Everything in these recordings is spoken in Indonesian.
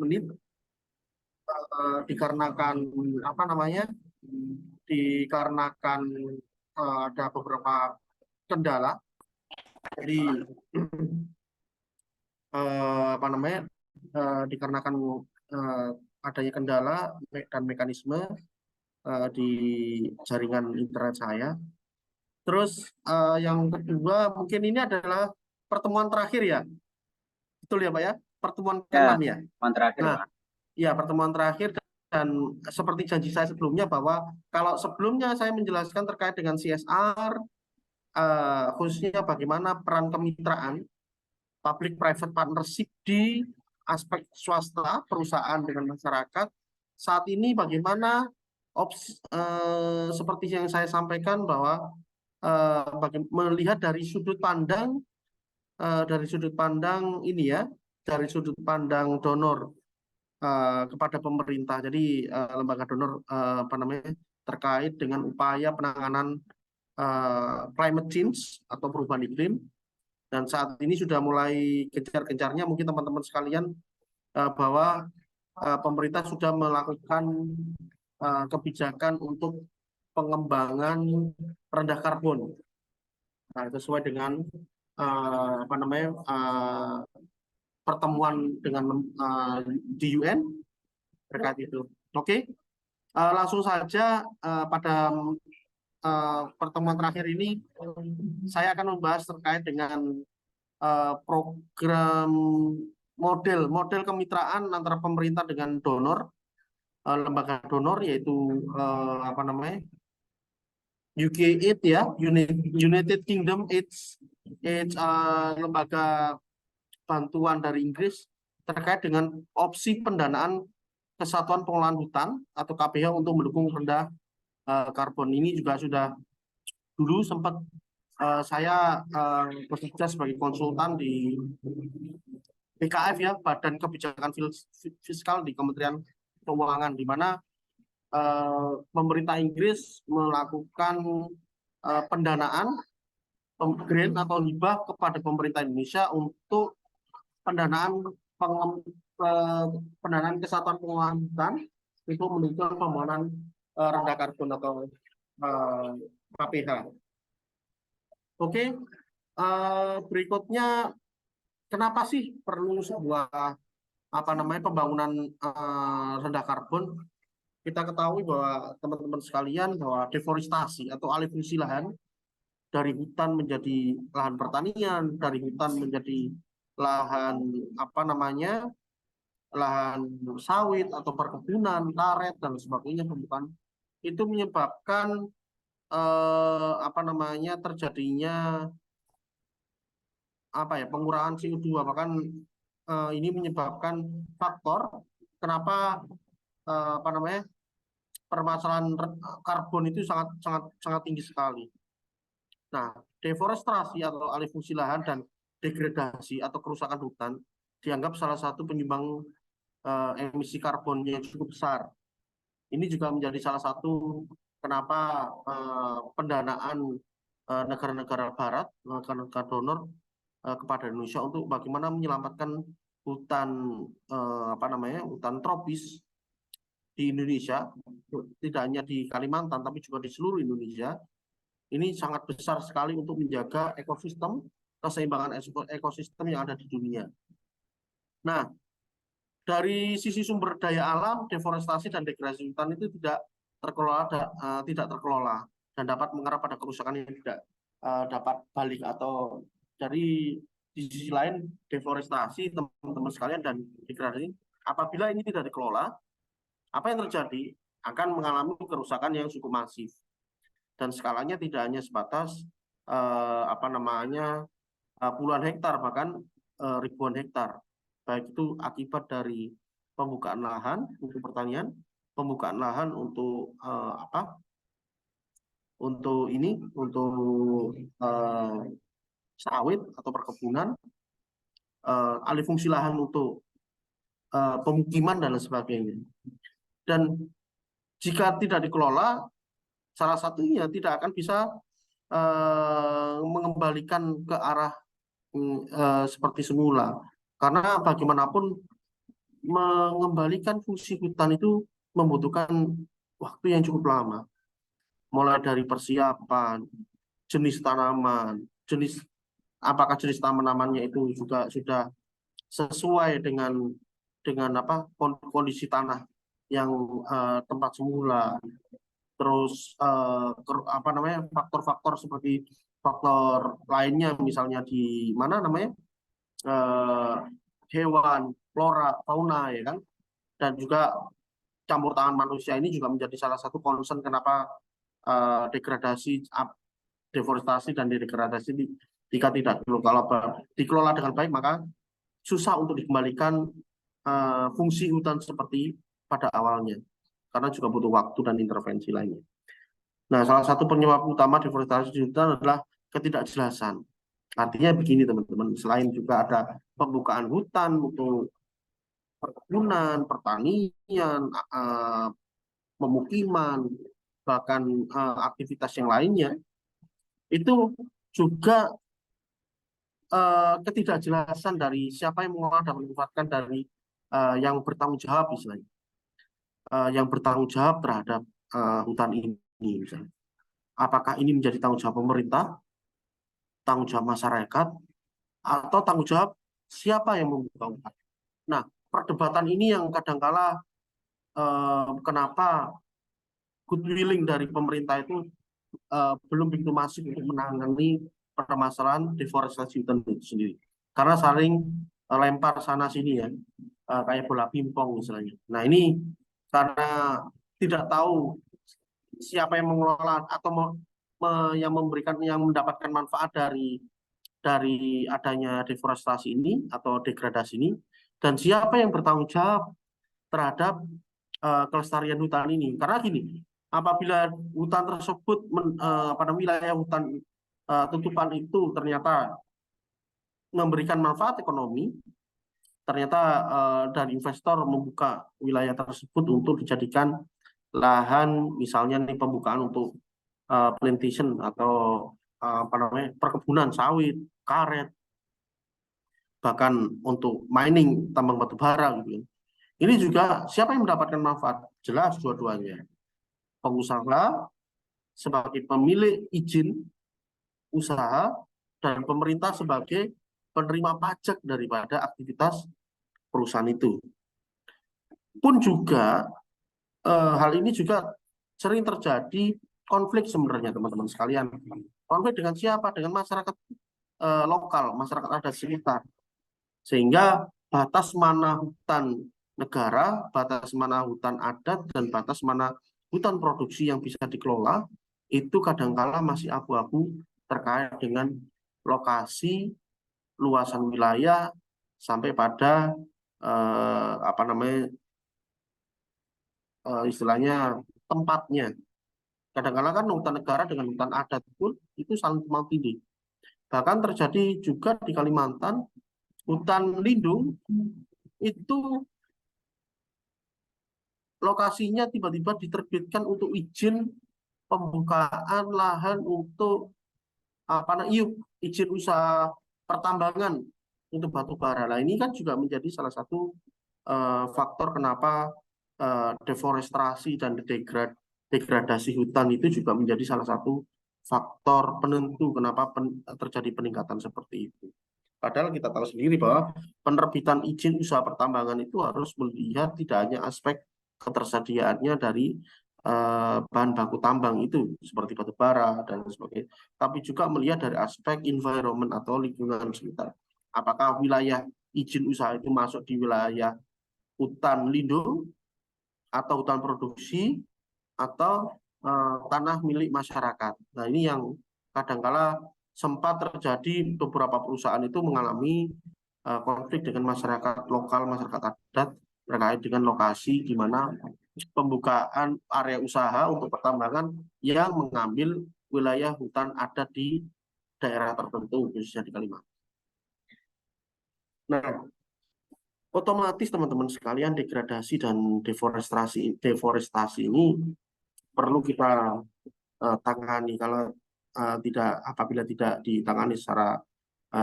menit dikarenakan apa namanya? Dikarenakan ada beberapa kendala. Jadi apa namanya? Dikarenakan adanya kendala dan mekanisme di jaringan internet saya. Terus yang kedua mungkin ini adalah pertemuan terakhir ya, betul ya Pak ya? Pertemuan ke-6 ya. Pertemuan terakhir Nah, Pak. ya pertemuan terakhir dan seperti janji saya sebelumnya bahwa kalau sebelumnya saya menjelaskan terkait dengan CSR, khususnya bagaimana peran kemitraan public private partnership di aspek swasta, perusahaan dengan masyarakat. Saat ini bagaimana seperti yang saya sampaikan bahwa melihat dari sudut pandang ini ya, dari sudut pandang donor kepada pemerintah. Jadi lembaga donor apa namanya terkait dengan upaya penanganan climate change atau perubahan iklim. Dan saat ini sudah mulai gencar-gencarnya mungkin teman-teman sekalian bahwa pemerintah sudah melakukan kebijakan untuk pengembangan rendah karbon. Nah, sesuai dengan apa namanya pertemuan dengan di UN terkait itu. Oke, langsung saja pada pertemuan terakhir ini saya akan membahas terkait dengan program model kemitraan antara pemerintah dengan donor, lembaga donor yaitu apa namanya UK8 ya, United Kingdom AIDS lembaga bantuan dari Inggris terkait dengan opsi pendanaan Kesatuan Pengelolaan Hutan atau KPH untuk mendukung rendah karbon. Ini juga sudah dulu sempat saya bekerja sebagai konsultan di BKF ya, Badan Kebijakan Fiskal di Kementerian Keuangan, di mana pemerintah Inggris melakukan pendanaan grant atau hibah kepada pemerintah Indonesia untuk pendanaan Kesatuan Pengelolaan Hutan untuk mendukung pembangunan rendah karbon atau KPH. Oke, berikutnya kenapa sih perlu sebuah apa namanya pembangunan rendah karbon? Kita ketahui bahwa teman-teman sekalian bahwa deforestasi atau alih fungsi lahan dari hutan menjadi lahan pertanian, dari hutan menjadi lahan apa namanya lahan sawit atau perkebunan, karet dan sebagainya, itu menyebabkan apa namanya terjadinya apa ya pengurangan CO2, bahkan ini menyebabkan faktor kenapa apa namanya permasalahan karbon itu sangat tinggi sekali. Nah, deforestasi atau alih fungsi lahan dan degradasi atau kerusakan hutan dianggap salah satu penyumbang emisi karbon yang cukup besar. Ini juga menjadi salah satu kenapa pendanaan negara-negara barat, negara-negara donor kepada Indonesia untuk bagaimana menyelamatkan hutan apa namanya hutan tropis di Indonesia, tidak hanya di Kalimantan tapi juga di seluruh Indonesia. Ini sangat besar sekali untuk menjaga ekosistem, keseimbangan ekosistem yang ada di dunia. Nah, dari sisi sumber daya alam, deforestasi dan degradasi hutan itu tidak terkelola dan dapat mengarah pada kerusakan yang tidak dapat balik. Atau dari sisi lain, deforestasi teman-teman sekalian dan degradasi apabila ini tidak dikelola, apa yang terjadi akan mengalami kerusakan yang cukup masif dan skalanya tidak hanya sebatas apa namanya puluhan hektar, bahkan ribuan hektar, baik itu akibat dari pembukaan lahan untuk pertanian, pembukaan lahan untuk apa untuk ini untuk sawit atau perkebunan, alih fungsi lahan untuk pemukiman dan sebagainya. Dan jika tidak dikelola, salah satunya tidak akan bisa mengembalikan ke arah seperti semula, karena bagaimanapun mengembalikan fungsi hutan itu membutuhkan waktu yang cukup lama, mulai dari persiapan, jenis tanaman, apakah jenis tanamannya itu juga sudah sesuai dengan apa kondisi tanah yang tempat semula, terus apa namanya faktor-faktor seperti faktor lainnya, misalnya di mana namanya eh, hewan, flora, fauna, ya kan, dan juga campur tangan manusia ini juga menjadi salah satu concern kenapa degradasi, deforestasi dan degradasi jika tidak kalau dikelola dengan baik maka susah untuk dikembalikan fungsi hutan seperti pada awalnya, karena juga butuh waktu dan intervensi lainnya. Nah, salah satu penyebab utama deforestasi di hutan adalah ketidakjelasan. Artinya begini teman-teman, selain juga ada pembukaan hutan untuk perkebunan, pertanian, pemukiman, bahkan aktivitas yang lainnya, itu juga ketidakjelasan dari siapa yang mengelola dan memanfaatkan dari yang bertanggung jawab, misalnya yang bertanggung jawab terhadap hutan ini, misalnya. Apakah ini menjadi tanggung jawab pemerintah, tanggung jawab masyarakat, atau tanggung jawab siapa yang membuka hutan? Nah, perdebatan ini yang kadangkala kenapa goodwilling dari pemerintah itu belum begitu masif untuk menangani permasalahan deforestasi hutan itu sendiri. Karena saling lempar sana sini ya, kayak bola pingpong misalnya. Nah ini karena tidak tahu siapa yang mengelola atau yang memberikan, yang mendapatkan manfaat dari adanya deforestasi ini atau degradasi ini, dan siapa yang bertanggung jawab terhadap kelestarian hutan ini. Karena gini, apabila hutan tersebut pada wilayah hutan tutupan itu ternyata memberikan manfaat ekonomi, ternyata dari investor membuka wilayah tersebut untuk dijadikan lahan, misalnya nih pembukaan untuk plantation atau apa namanya perkebunan sawit, karet, bahkan untuk mining tambang batu bara gitu. Ini juga siapa yang mendapatkan manfaat? Jelas dua-duanya. Pengusaha sebagai pemilik izin usaha dan pemerintah sebagai penerima pajak daripada aktivitas perusahaan itu. Pun juga hal ini juga sering terjadi konflik sebenarnya teman-teman sekalian. Konflik dengan siapa? Dengan masyarakat lokal, masyarakat adat sekitar. Sehingga batas mana hutan negara, batas mana hutan adat, dan batas mana hutan produksi yang bisa dikelola, itu kadangkala masih abu-abu terkait dengan lokasi, luasan wilayah, sampai pada apa namanya istilahnya tempatnya. Kadang-kadang kan hutan negara dengan hutan adat pun itu saling tumpang tindih. Bahkan terjadi juga di Kalimantan, hutan lindung itu lokasinya tiba-tiba diterbitkan untuk izin pembukaan lahan untuk apa namanya izin usaha pertambangan untuk batu bara. Nah, ini kan juga menjadi salah satu faktor kenapa deforestasi dan degradasi hutan itu juga menjadi salah satu faktor penentu kenapa terjadi peningkatan seperti itu. Padahal kita tahu sendiri bahwa penerbitan izin usaha pertambangan itu harus melihat tidak hanya aspek ketersediaannya dari bahan baku tambang itu seperti batu bara dan sebagainya, tapi juga melihat dari aspek environment atau lingkungan sekitar. Apakah wilayah izin usaha itu masuk di wilayah hutan lindung atau hutan produksi atau tanah milik masyarakat. Nah ini yang kadangkala sempat terjadi, beberapa perusahaan itu mengalami konflik dengan masyarakat lokal, masyarakat adat terkait dengan lokasi di mana pembukaan area usaha untuk pertambangan yang mengambil wilayah hutan adat di daerah tertentu, khususnya di Kalimantan. Nah, otomatis teman-teman sekalian degradasi dan deforestasi ini perlu kita tangani. Kalau apabila tidak ditangani secara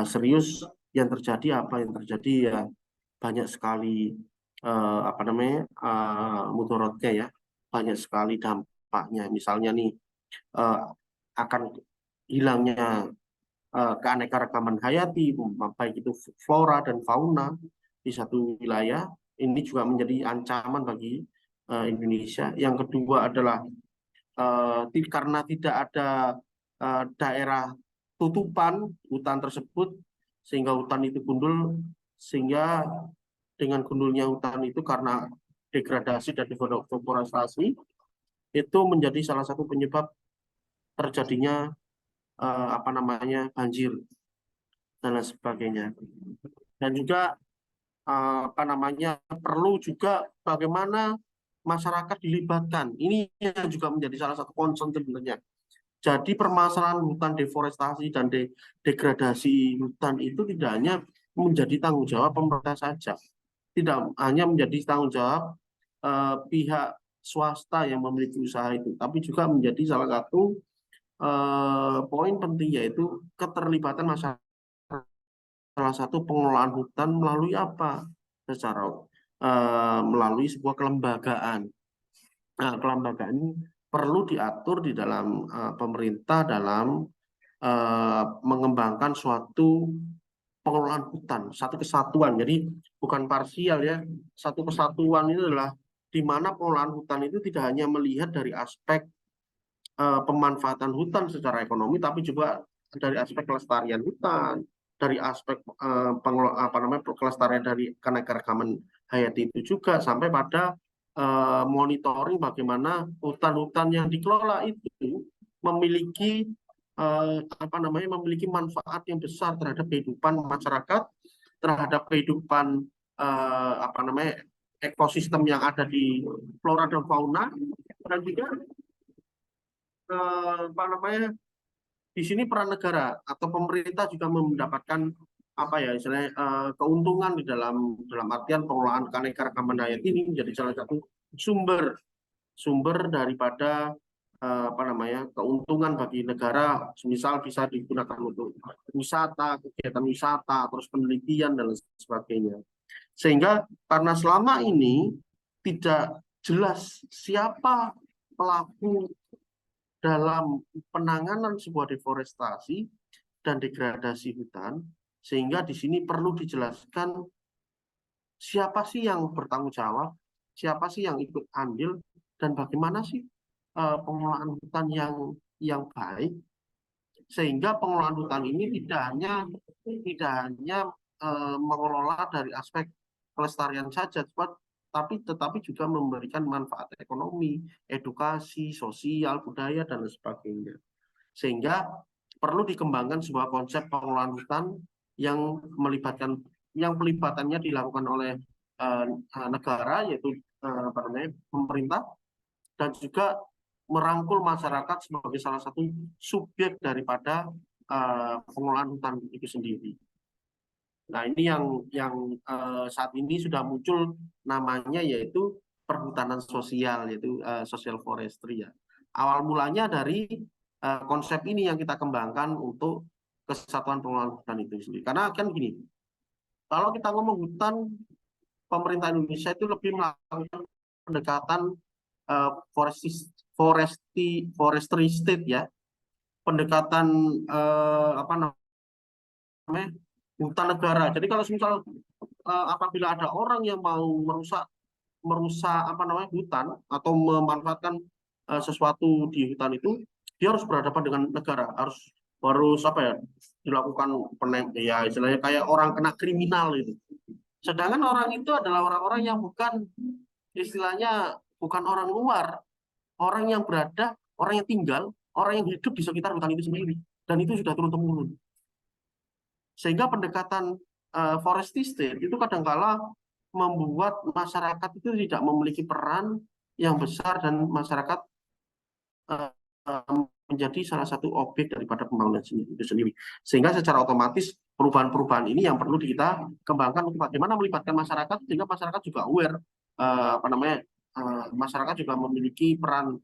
serius, yang terjadi apa yang terjadi ya banyak sekali apa namanya mudaratnya ya, banyak sekali dampaknya. Misalnya nih akan hilangnya keanekaragaman hayati, baik itu flora dan fauna di satu wilayah, ini juga menjadi ancaman bagi Indonesia. Yang kedua adalah karena tidak ada daerah tutupan hutan tersebut, sehingga hutan itu gundul, sehingga dengan gundulnya hutan itu karena degradasi dan deforestasi, itu menjadi salah satu penyebab terjadinya apa namanya banjir dan lain sebagainya. Dan juga apa namanya perlu juga bagaimana masyarakat dilibatkan. Ini yang juga menjadi salah satu concern sebenarnya. Jadi permasalahan hutan deforestasi dan degradasi hutan itu tidak hanya menjadi tanggung jawab pemerintah saja, tidak hanya menjadi tanggung jawab pihak swasta yang memiliki usaha itu, tapi juga menjadi salah satu poin penting, yaitu keterlibatan masyarakat. Salah satu pengelolaan hutan melalui apa? Secara melalui sebuah kelembagaan. Nah, kelembagaan ini perlu diatur di dalam pemerintah dalam mengembangkan suatu pengelolaan hutan, satu kesatuan. Jadi bukan parsial ya, satu kesatuan itu adalah di mana pengelolaan hutan itu tidak hanya melihat dari aspek pemanfaatan hutan secara ekonomi, tapi juga dari aspek kelestarian hutan, dari aspek apa namanya kelestarian dari keanekaragaman hayati itu juga, sampai pada monitoring bagaimana hutan-hutan yang dikelola itu memiliki apa namanya memiliki manfaat yang besar terhadap kehidupan masyarakat, terhadap kehidupan apa namanya ekosistem yang ada di flora dan fauna, dan juga apa namanya di sini peran negara atau pemerintah juga mendapatkan apa ya istilahnya keuntungan di dalam artian pengelolaan keanekaragaman hayati ini menjadi salah satu sumber daripada apa namanya keuntungan bagi negara, misal bisa digunakan untuk wisata, kegiatan wisata, terus penelitian dan sebagainya. Sehingga karena selama ini tidak jelas siapa pelaku dalam penanganan sebuah deforestasi dan degradasi hutan, sehingga di sini perlu dijelaskan siapa sih yang bertanggung jawab, siapa sih yang ikut andil, dan bagaimana sih pengelolaan hutan yang baik, sehingga pengelolaan hutan ini tidak hanya mengelola dari aspek kelestarian saja, tetapi juga memberikan manfaat ekonomi, edukasi, sosial, budaya, dan sebagainya. Sehingga perlu dikembangkan sebuah konsep pengelolaan hutan yang pelibatannya dilakukan oleh negara, yaitu apa namanya pemerintah, dan juga merangkul masyarakat sebagai salah satu subjek daripada pengelolaan hutan itu sendiri. Nah, ini yang saat ini sudah muncul namanya, yaitu perhutanan sosial, yaitu social forestry ya. Awal mulanya dari konsep ini yang kita kembangkan untuk kesatuan pengelolaan hutan itu sendiri. Karena kan gini, kalau kita ngomong hutan, pemerintah Indonesia itu lebih melakukan pendekatan forestry state ya, pendekatan apa namanya hutan negara. Jadi kalau misal apabila ada orang yang mau merusak apa namanya hutan atau memanfaatkan sesuatu di hutan itu, dia harus berhadapan dengan negara, harus apa ya dilakukan ya istilahnya kayak orang kena kriminal itu. Sedangkan orang itu adalah orang-orang yang bukan istilahnya bukan orang luar, orang yang berada, orang yang tinggal, orang yang hidup di sekitar hutan itu sendiri, dan itu sudah turun temurun. Sehingga pendekatan forestry state itu kadangkala membuat masyarakat itu tidak memiliki peran yang besar, dan masyarakat menjadi salah satu objek daripada pembangunan itu sendiri. Sehingga secara otomatis perubahan-perubahan ini yang perlu kita kembangkan untuk bagaimana melibatkan masyarakat, sehingga masyarakat juga aware apa namanya masyarakat juga memiliki peran,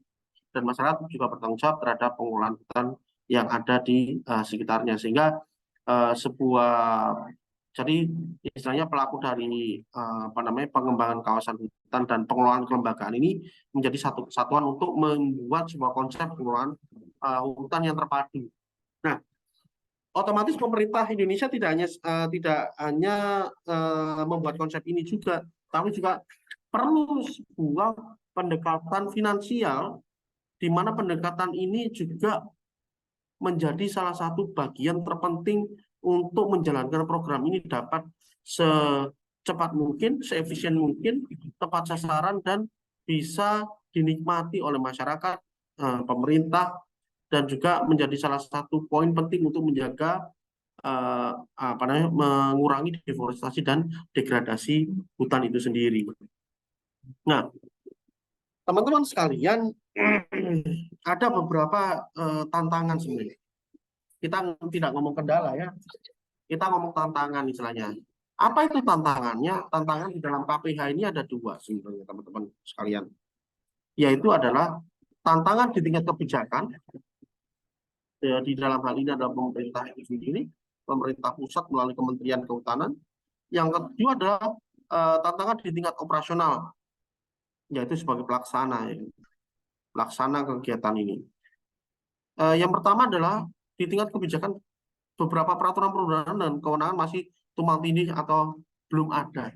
dan masyarakat juga bertanggung jawab terhadap pengelolaan hutan yang ada di sekitarnya, sehingga sebuah Jadi istilahnya pelaku dari pengembangan kawasan hutan dan pengelolaan kelembagaan ini menjadi satu kesatuan untuk membuat sebuah konsep pengelolaan hutan yang terpadu. Nah, otomatis pemerintah Indonesia tidak hanya membuat konsep ini juga, tapi juga perlu sebuah pendekatan finansial, di mana pendekatan ini juga menjadi salah satu bagian terpenting untuk menjalankan program ini dapat secepat mungkin, seefisien mungkin, tepat sasaran, dan bisa dinikmati oleh masyarakat, pemerintah, dan juga menjadi salah satu poin penting untuk menjaga mengurangi deforestasi dan degradasi hutan itu sendiri. Nah, teman-teman sekalian, ada beberapa tantangan sebenarnya. Kita tidak ngomong kendala ya, kita ngomong tantangan istilahnya. Apa itu tantangannya? Tantangan di dalam KPH ini ada dua sebenarnya teman-teman sekalian, yaitu adalah tantangan di tingkat kebijakan, ya, di dalam hal ini adalah pemerintah itu sendiri, pemerintah pusat melalui Kementerian Kehutanan. Yang kedua adalah tantangan di tingkat operasional, yaitu sebagai pelaksana, ya, pelaksana kegiatan ini. Yang pertama adalah di tingkat kebijakan, beberapa peraturan perundangan dan kewenangan masih tumpang tindih atau belum ada.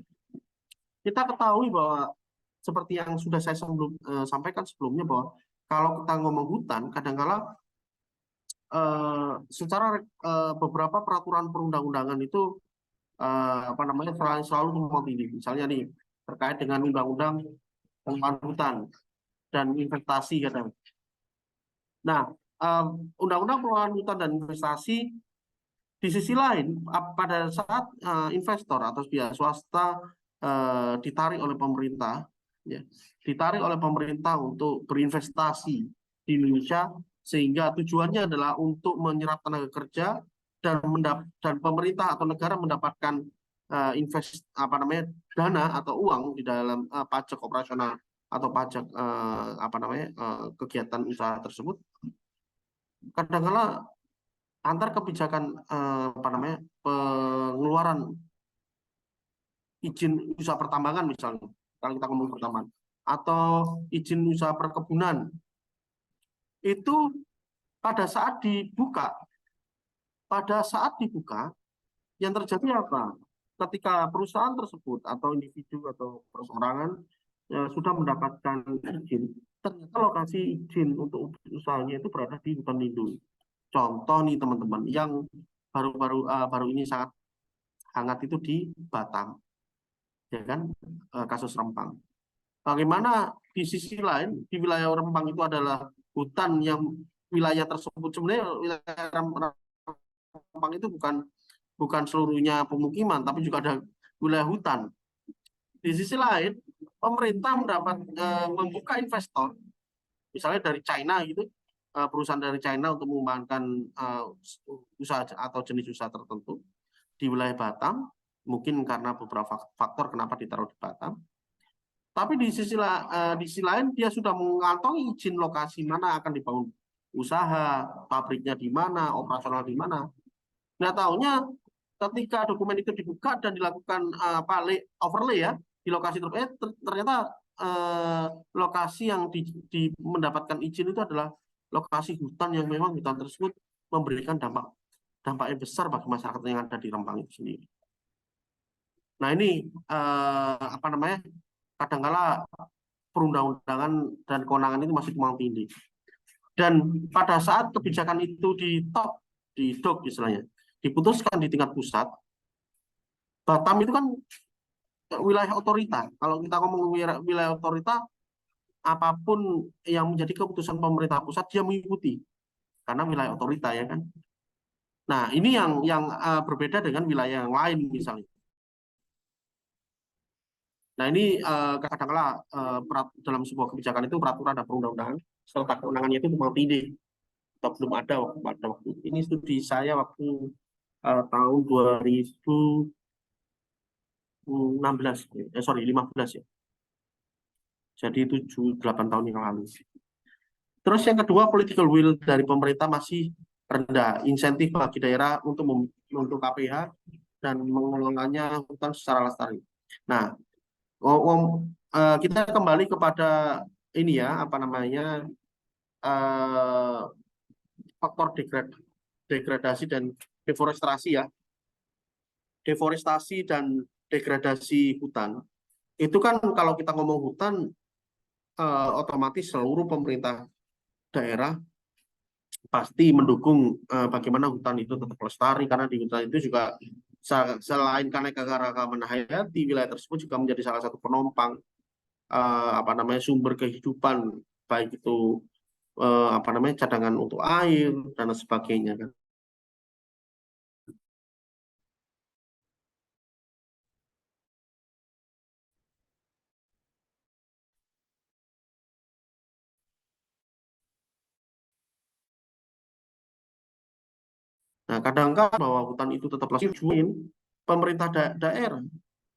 Kita ketahui bahwa seperti yang sudah saya sampaikan sebelumnya, bahwa kalau kita ngomong hutan, kadang-kala secara beberapa peraturan perundang-undangan itu selalu tumpang tindih. Misalnya nih, terkait dengan undang-undang pengelolaan hutan dan investasi kadang. Nah, undang-undang pengelolaan hutan dan investasi di sisi lain, pada saat investor atau pihak swasta ditarik oleh pemerintah, ya, ditarik oleh pemerintah untuk berinvestasi di Indonesia, sehingga tujuannya adalah untuk menyerap tenaga kerja dan pemerintah atau negara mendapatkan dana atau uang di dalam pajak operasional atau pajak kegiatan usaha tersebut. Kadang-kala antar kebijakan pengeluaran izin usaha pertambangan misalnya, kalau kita ngomong pertambangan, atau izin usaha perkebunan, itu pada saat dibuka yang terjadi apa? Ketika perusahaan tersebut atau individu atau perorangan sudah mendapatkan izin, ternyata lokasi izin untuk usahanya itu berada di hutan lindung. Contoh nih teman-teman, yang baru ini sangat hangat itu di Batam, ya kan, kasus Rempang. Bagaimana di sisi lain di wilayah Rempang itu adalah hutan, yang wilayah tersebut sebenarnya wilayah Rempang itu bukan seluruhnya pemukiman, tapi juga ada wilayah hutan. Di sisi lain, pemerintah membuka investor, misalnya dari China gitu, perusahaan dari China untuk mengembangkan usaha atau jenis usaha tertentu di wilayah Batam, mungkin karena beberapa faktor kenapa ditaruh di Batam. Tapi di sisi lain dia sudah mengantongi izin lokasi mana akan dibangun usaha, pabriknya di mana, operasional di mana. Nah, tahunya ketika dokumen itu dibuka dan dilakukan overlay ya di lokasi tersebut, ternyata lokasi yang mendapatkan izin itu adalah lokasi hutan yang memang hutan tersebut memberikan dampaknya besar bagi masyarakat yang ada di Rempang itu sendiri. Nah, ini kadang-kala perundang-undangan dan kewenangan itu masih tumpang tindih. Dan pada saat kebijakan itu di istilahnya, diputuskan di tingkat pusat, Batam itu kan wilayah otorita. Kalau kita ngomong wilayah otorita, apapun yang menjadi keputusan pemerintah pusat dia mengikuti, karena wilayah otorita ya kan. Nah, ini yang berbeda dengan wilayah yang lain misalnya. Nah, ini kadang-kala dalam sebuah kebijakan itu peraturan dan perundang-undangan serta kewenangannya itu tumpang tindih atau belum ada pada waktu itu. Ini studi saya waktu tahun 15 ya. Jadi 7-8 tahun yang lalu. Terus yang kedua, political will dari pemerintah masih rendah. Insentif bagi daerah untuk KPH dan mengelolanya hutan secara lestari. Nah, kita kembali kepada ini ya, apa namanya, eh, faktor degradasi dan deforestasi ya. Deforestasi dan degradasi hutan. Itu kan kalau kita ngomong hutan, otomatis seluruh pemerintah daerah pasti mendukung bagaimana hutan itu tetap lestari, karena di hutan itu juga selain keanekaragaman hayati, wilayah tersebut juga menjadi salah satu penopang apa namanya sumber kehidupan, baik itu apa namanya cadangan untuk air dan sebagainya kan. Nah, kadang-kadang bahwa hutan itu tetap lestari, pemerintah daerah,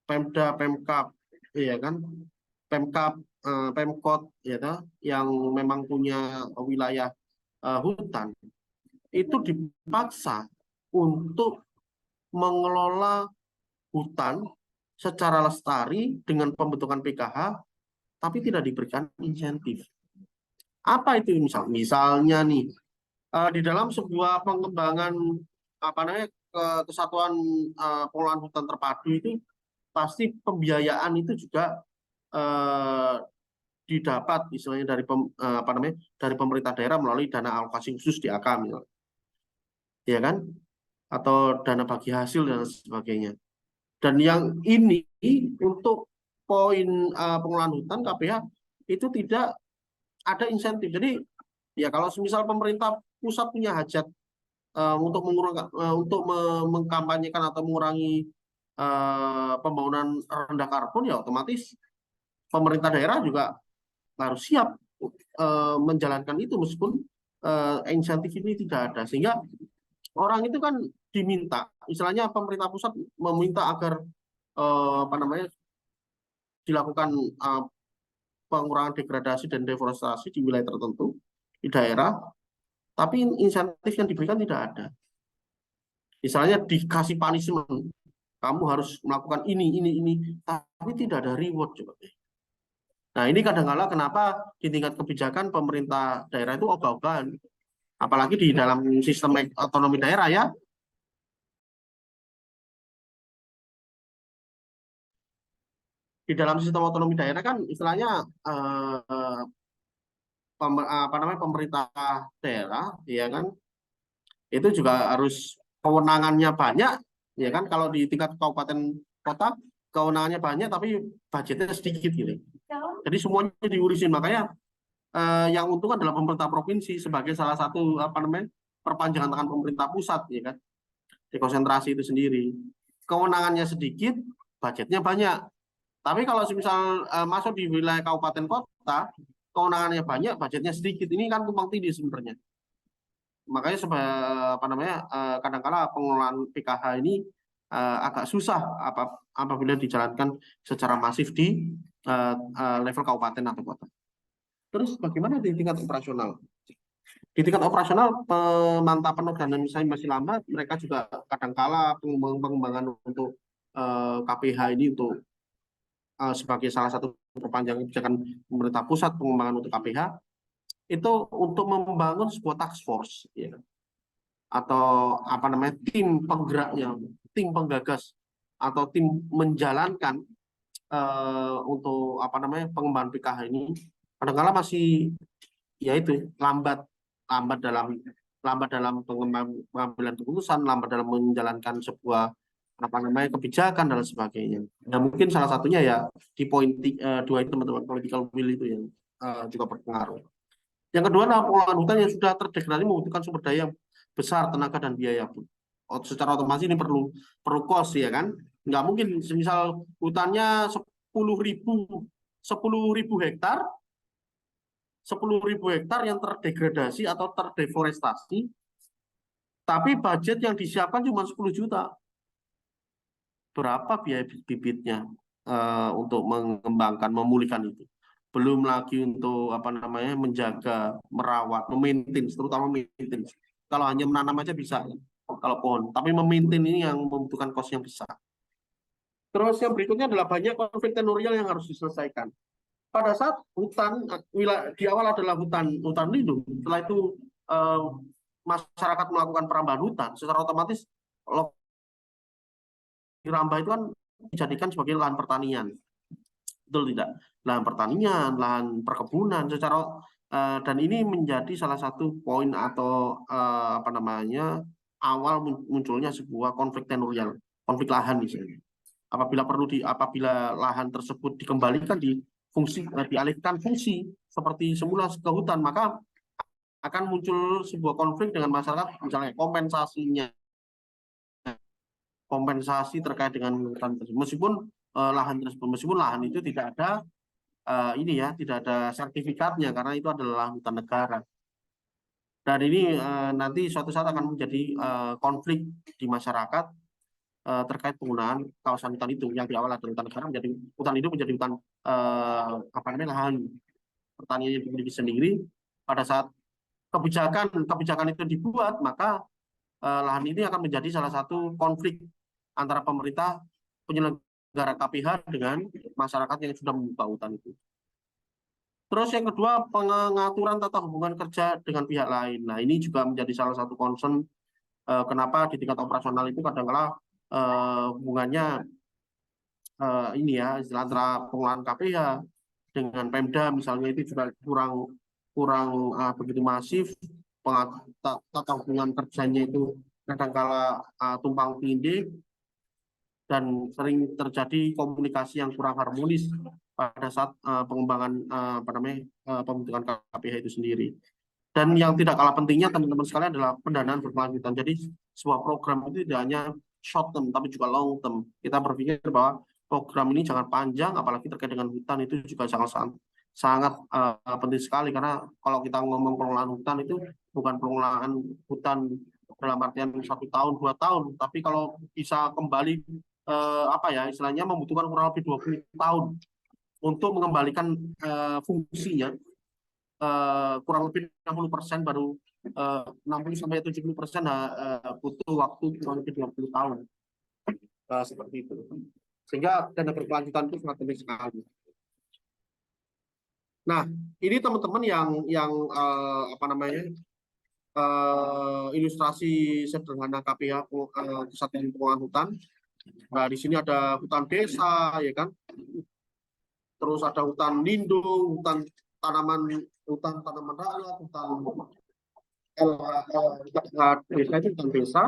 Pemda, Pemkab, ya kan, Pemkab, Pemkot, ya kan, yang memang punya wilayah hutan, itu dipaksa untuk mengelola hutan secara lestari dengan pembentukan PKH, tapi tidak diberikan insentif. Apa itu misalnya nih, di dalam sebuah pengembangan apa namanya kesatuan pengelolaan hutan terpadu itu pasti pembiayaan itu juga eh, didapat istilahnya dari apa namanya dari pemerintah daerah melalui dana alokasi khusus DAK misalnya, ya kan, atau dana bagi hasil dan sebagainya. Dan yang ini untuk poin pengelolaan hutan KPH itu tidak ada insentif. Jadi ya kalau misal pemerintah pusat punya hajat untuk mengkampanyekan atau mengurangi pembangunan rendah karbon, ya otomatis pemerintah daerah juga harus siap menjalankan itu meskipun insentif ini tidak ada. Sehingga orang itu kan diminta, istilahnya pemerintah pusat meminta agar apa namanya dilakukan uh, pengurangan degradasi dan deforestasi di wilayah tertentu di daerah, tapi insentif yang diberikan tidak ada. Misalnya dikasih punishment, kamu harus melakukan ini, tapi tidak ada reward coba. Nah, ini kadang-kala kenapa di tingkat kebijakan pemerintah daerah itu ogah-ogahan, apalagi di dalam sistem otonomi daerah ya. Di dalam sistem otonomi daerah kan istilahnya eh, apa namanya pemerintah daerah, ya kan, itu juga harus kewenangannya banyak, ya kan. Kalau di tingkat kabupaten kota kewenangannya banyak tapi budgetnya sedikit gitu. Jadi semuanya diurusin, makanya yang untung adalah pemerintah provinsi sebagai salah satu apa namanya perpanjangan tangan pemerintah pusat, ya kan. Dekonsentrasi itu sendiri. Kewenangannya sedikit, budgetnya banyak. Tapi kalau misal masuk di wilayah kabupaten kota, kewenangannya banyak, budgetnya sedikit. Ini kan tumpang tindih sebenarnya. Makanya apa namanya kadang-kala pengelolaan PKH ini agak susah apabila dijalankan secara masif di level kabupaten atau kota. Terus bagaimana di tingkat operasional? Di tingkat operasional pemantapan organisasi masih lambat, mereka juga kadang-kala pengembangan untuk KPH ini untuk sebagai salah satu perpanjangan kebijakan pemerintah pusat pengembangan untuk KPH itu untuk membangun sebuah task force, ya, atau apa namanya tim penggeraknya, tim penggagas atau tim menjalankan untuk apa namanya pengembangan PKH ini kadang-kala masih ya itu lambat dalam pengambilan keputusan, lambat dalam menjalankan sebuah apa namanya kebijakan dan sebagainya. Dan mungkin salah satunya ya di poin dua itu teman-teman, political will itu yang juga berpengaruh. Yang kedua adalah pengelolaan hutan yang sudah terdegradasi membutuhkan sumber daya besar, tenaga dan biaya pun. Secara otomatis ini perlu perlu cost, ya kan. Nggak mungkin misal hutannya 10.000 hektar 10.000 hektar yang terdegradasi atau terdeforestasi, tapi budget yang disiapkan cuma 10 juta. Berapa biaya bibitnya untuk mengembangkan, memulihkan itu? Belum lagi untuk apa namanya menjaga, merawat, memaintain, terutama maintenance. Kalau hanya menanam aja bisa. kalau pohon. Tapi memaintain ini yang membutuhkan cost yang besar. Terus yang berikutnya adalah banyak konflik tenurial yang harus diselesaikan. Pada saat hutan di awal adalah hutan lindung, setelah itu masyarakat melakukan perambahan hutan, secara otomatis dirambah itu kan dijadikan sebagai lahan pertanian, betul tidak? Lahan pertanian, lahan perkebunan, dan ini menjadi salah satu poin atau apa namanya awal munculnya sebuah konflik tenurial, konflik lahan misalnya. Apabila lahan tersebut dikembalikan dialihkan fungsi seperti semula ke hutan, maka akan muncul sebuah konflik dengan masyarakat, misalnya kompensasi terkait dengan hutan tersebut. Meskipun lahan itu tidak ada tidak ada sertifikatnya karena itu adalah hutan negara. Dan ini nanti suatu saat akan menjadi konflik di masyarakat terkait penggunaan kawasan hutan itu yang di awal adalah hutan negara menjadi hutan itu menjadi hutan lahan pertanian yang dimiliki sendiri. Pada saat kebijakan itu dibuat, maka lahan ini akan menjadi salah satu konflik antara pemerintah penyelenggara KPH dengan masyarakat yang sudah membuka hutan itu. Terus yang kedua, pengaturan tata hubungan kerja dengan pihak lain. Nah, ini juga menjadi salah satu concern kenapa di tingkat operasional itu kadang-kala hubungannya antara pengelolaan KPH dengan Pemda misalnya itu juga kurang begitu masif. Tata hubungan kerjanya itu kadang-kala tumpang tindih dan sering terjadi komunikasi yang kurang harmonis pada saat pengembangan pembentukan KPH itu sendiri. Dan yang tidak kalah pentingnya teman-teman sekalian adalah pendanaan berkelanjutan. Jadi sebuah program itu tidak hanya short term tapi juga long term. Kita berpikir bahwa program ini jangan panjang, apalagi terkait dengan hutan itu juga sangat penting sekali, karena kalau kita ngomong pengelolaan hutan itu bukan pengelolaan hutan dalam artian 1 tahun 2 tahun, tapi kalau bisa kembali istilahnya membutuhkan kurang lebih 20 tahun untuk mengembalikan fungsinya. Kurang lebih 60% baru 60-70% butuh waktu kurang lebih 20 tahun seperti itu. Sehingga dana berkelanjutan itu sangat penting sekali. Nah, ini teman-teman yang ilustrasi sederhana KPH Kesatuan Pengelolaan Hutan. Nah, di sini ada hutan desa, ya kan? Terus ada hutan lindung, hutan tanaman rakyat, hutan desa itu hutan desa.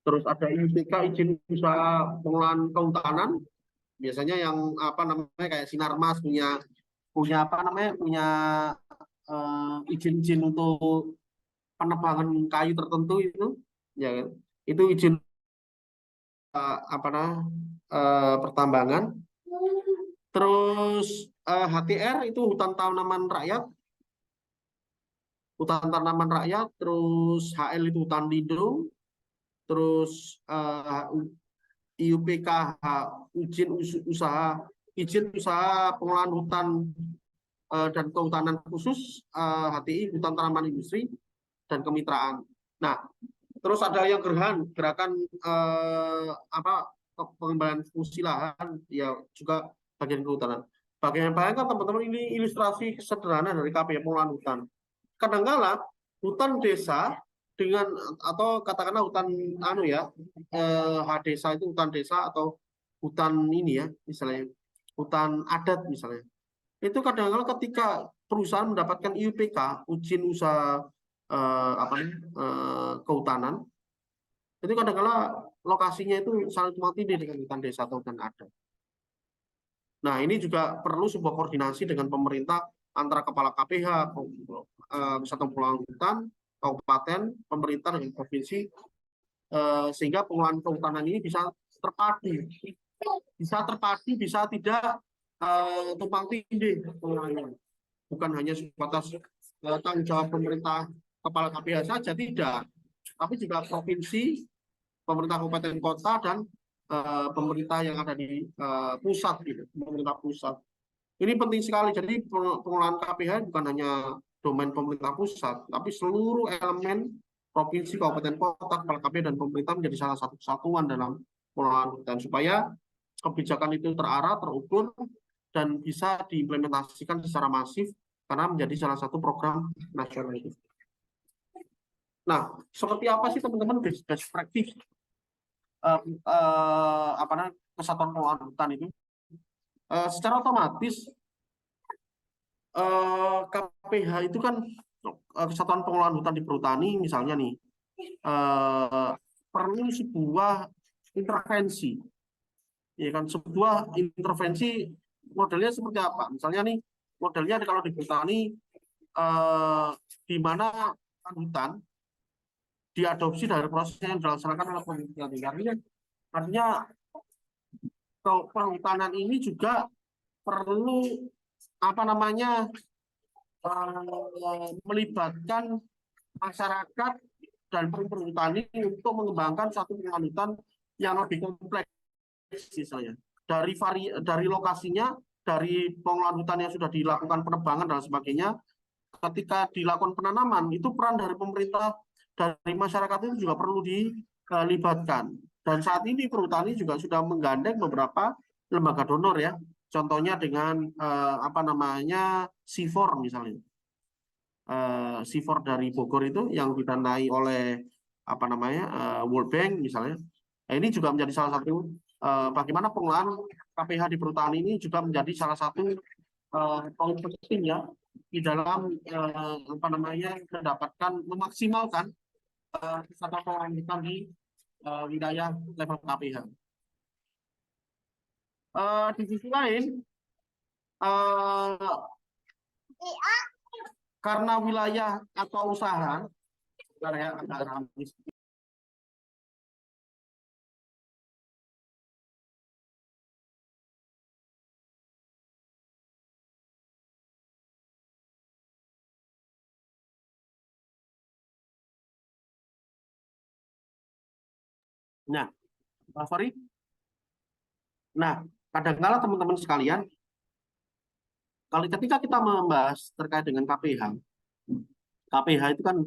Terus ada IUPK, izin usaha pengelolaan kehutanan. Biasanya yang kayak Sinarmas punya izin untuk penebangan kayu tertentu itu, ya kan? Itu izin pertambangan. Terus HTR itu hutan tanaman rakyat, terus HL itu hutan lindung, terus IUPK izin usaha pengelolaan hutan dan kehutanan khusus, HTI hutan tanaman industri dan kemitraan. Nah, terus ada yang gerakan pengembangan fungsi lahan, ya juga bagian kehutanan. Bayangkan teman-teman, ini ilustrasi sederhana dari KPH pengelolaan hutan. Kadang-kala hutan desa dengan atau katakanlah hutan desa itu hutan desa atau hutan ini ya, misalnya hutan adat misalnya. Itu kadang-kala ketika perusahaan mendapatkan IUPK, izin usaha kehutanan, itu kadang-kala lokasinya itu saling tumpang tindih dengan hutan desa atau hutan adat. Nah, ini juga perlu sebuah koordinasi dengan pemerintah antara kepala KPH, Kesatuan Pengelolaan Hutan, kabupaten, pemerintah dan provinsi, sehingga pengelolaan kehutanan ini bisa terpadu, bisa tidak tumpang tindih pengelolaannya. Bukan hanya sebatas tanggung jawab pemerintah kepala KPH saja, tidak, tapi juga provinsi, pemerintah kabupaten kota, dan pemerintah yang ada di pusat, gitu, pemerintah pusat. Ini penting sekali. Jadi pengelolaan KPH bukan hanya domain pemerintah pusat, tapi seluruh elemen provinsi, kabupaten kota, kepala KPH dan pemerintah menjadi salah satu kesatuan dalam pengelolaan hutan supaya kebijakan itu terarah, terukur, dan bisa diimplementasikan secara masif karena menjadi salah satu program nasional itu. Nah, seperti apa sih teman-teman best practice kesatuan pengelolaan hutan itu? Secara otomatis KPH itu kan kesatuan pengelolaan hutan di perhutani misalnya nih perlu sebuah intervensi, ya kan, sebuah intervensi modelnya seperti apa? Misalnya nih modelnya kalau di perhutani di mana hutan diadopsi dari proses yang dilaksanakan oleh pemerintah. Artinya perhutanan ini juga perlu melibatkan masyarakat dan perhutani untuk mengembangkan satu pengelolaan yang lebih kompleks, misalnya dari lokasinya, dari pengelolaan hutan yang sudah dilakukan penebangan dan sebagainya. Ketika dilakukan penanaman, itu peran dari pemerintah, dari masyarakat itu juga perlu dilibatkan. Dan saat ini perhutani juga sudah menggandeng beberapa lembaga donor ya. Contohnya dengan CIFOR misalnya. CIFOR dari Bogor itu yang didanai oleh World Bank misalnya. Nah, ini juga menjadi salah satu bagaimana pengelolaan KPH di perhutani ini juga menjadi salah satu poin penting ya di dalam mendapatkan memaksimalkan kesatuan pengelolaan hutan di wilayah level KPH. Di sisi lain, karena wilayah atau usaha, nah, sorry. Nah, kadang-kala teman-teman sekalian, ketika kita membahas terkait dengan KPH itu kan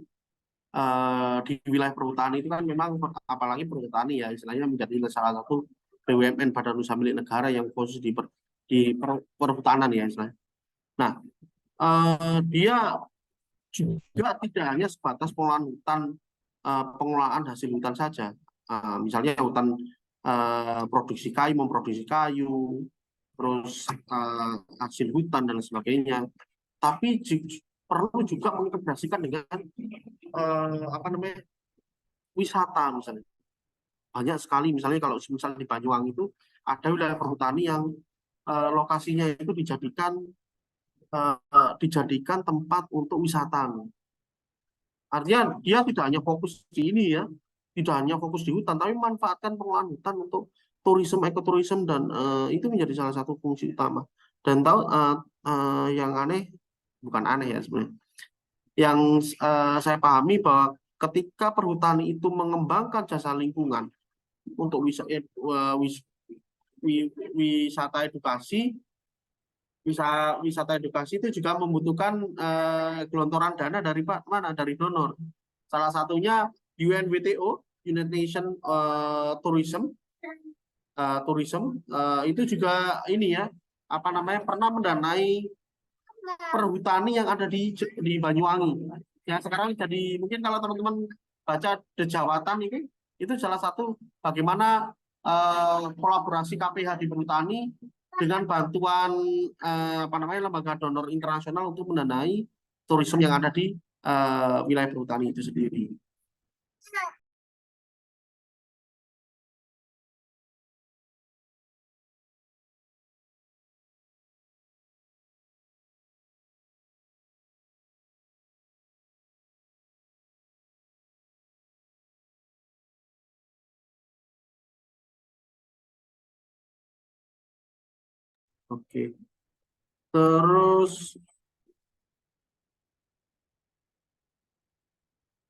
di wilayah perhutani itu kan memang, apalagi perhutani ya istilahnya menjadi salah satu BUMN badan usaha milik negara yang khusus di perhutanan ya istilahnya. Nah, dia juga tidak hanya sebatas pengelolaan hutan, pengelolaan hasil hutan saja. Misalnya hutan memproduksi kayu, terus hasil hutan dan sebagainya. Tapi perlu juga mengintegrasikan dengan wisata misalnya. Banyak sekali misalnya kalau misalnya di Banyuwangi itu ada wilayah perhutani yang lokasinya itu dijadikan tempat untuk wisata. Artinya dia tidak hanya fokus di ini ya, tidak hanya fokus di hutan, tapi memanfaatkan pengelolaan hutan untuk ekoturisme dan itu menjadi salah satu fungsi utama. Dan tahu yang aneh, bukan aneh ya sebenarnya, yang saya pahami bahwa ketika perhutani itu mengembangkan jasa lingkungan untuk wisata edukasi, wisata edukasi itu juga membutuhkan gelontoran dana dari donor. Salah satunya UNWTO, United Nations Tourism, itu juga ini ya, pernah mendanai perhutani yang ada di Banyuwangi. Ya sekarang jadi mungkin kalau teman-teman baca Dejawatan itu salah satu bagaimana kolaborasi KPH di perhutani dengan bantuan lembaga donor internasional untuk mendanai turisme yang ada di wilayah perhutani itu sendiri. Oke. Terus,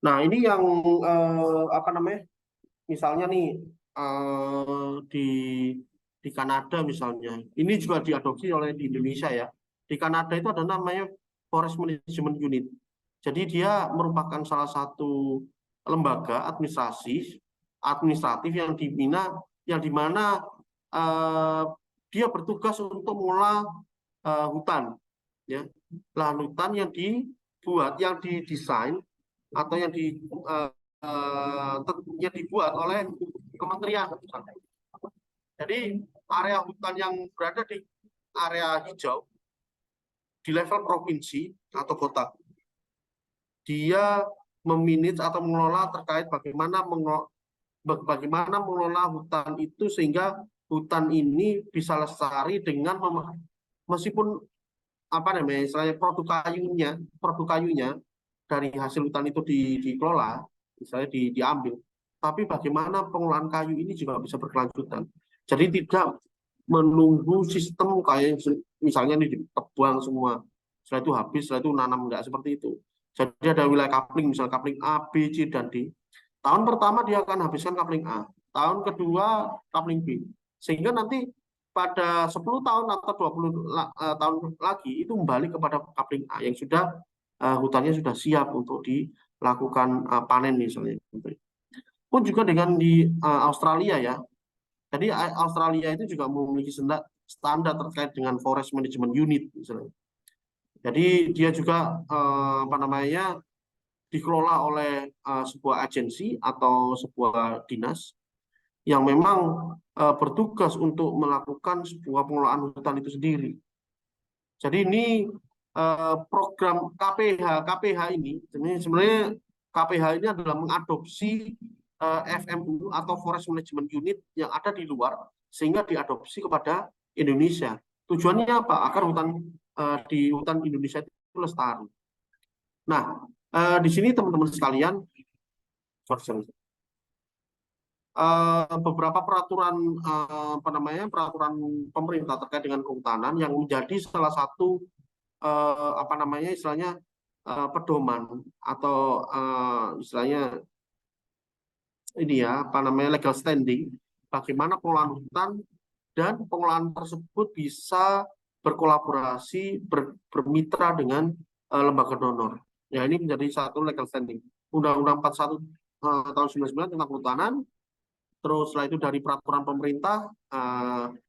nah ini yang misalnya nih di Kanada misalnya, ini juga diadopsi oleh di Indonesia ya. Di Kanada itu ada namanya Forest Management Unit. Jadi dia merupakan salah satu lembaga administratif yang dimana dia bertugas untuk mengelola hutan, ya, lahan hutan yang didesain atau yang dibuat oleh kementerian. Jadi area hutan yang berada di area hijau di level provinsi atau kota, dia memanage atau mengelola terkait bagaimana mengelola hutan itu sehingga hutan ini bisa lestari dengan meskipun apa namanya istilahnya produk kayunya dari hasil hutan itu dikelola, misalnya diambil, tapi bagaimana pengolahan kayu ini juga bisa berkelanjutan. Jadi tidak menunggu sistem kayak misalnya ini ditebang semua, setelah itu habis, setelah itu nanam, enggak seperti itu. Jadi ada wilayah kapling, misalnya kapling A, B, C, dan D. Tahun pertama dia akan habiskan kapling A, tahun kedua kapling B. Sehingga nanti pada 10 tahun atau 20 tahun lagi itu kembali kepada kapling A yang sudah hutannya sudah siap untuk dilakukan panen misalnya. Pun juga dengan di Australia ya. Jadi Australia itu juga memiliki standar terkait dengan forest management unit misalnya. Jadi dia juga apa namanya dikelola oleh sebuah agensi atau sebuah dinas yang memang bertugas untuk melakukan sebuah pengelolaan hutan itu sendiri. Jadi ini program KPH ini sebenarnya KPH ini adalah mengadopsi FMU atau Forest Management Unit yang ada di luar sehingga diadopsi kepada Indonesia. Tujuannya apa? Agar di hutan Indonesia itu lestari. Nah, di sini teman-teman sekalian, beberapa peraturan apa namanya peraturan pemerintah terkait dengan kehutanan yang menjadi salah satu apa namanya istilahnya pedoman atau istilahnya ini ya apa namanya legal standing bagaimana pengelolaan hutan dan pengelolaan tersebut bisa berkolaborasi bermitra dengan lembaga donor. Ya ini menjadi satu legal standing. Undang-Undang 41 tahun 99 tentang kehutanan. Terus setelah itu dari peraturan pemerintah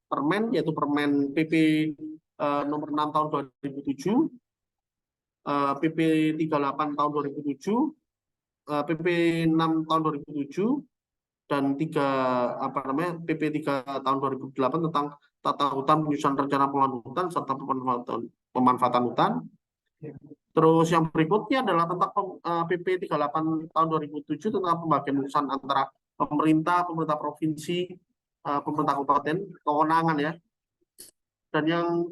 permen yaitu Permen PP nomor 6 tahun 2007, PP 38 tahun 2007, PP 6 tahun 2007 dan PP 3 tahun 2008 tentang tata hutan, penyusunan rencana pengelolaan hutan serta pemanfaatan hutan. Terus yang berikutnya adalah tentang PP 38 tahun 2007 tentang pembagian urusan antara pemerintah provinsi, pemerintah kabupaten, kewenangan ya. Dan yang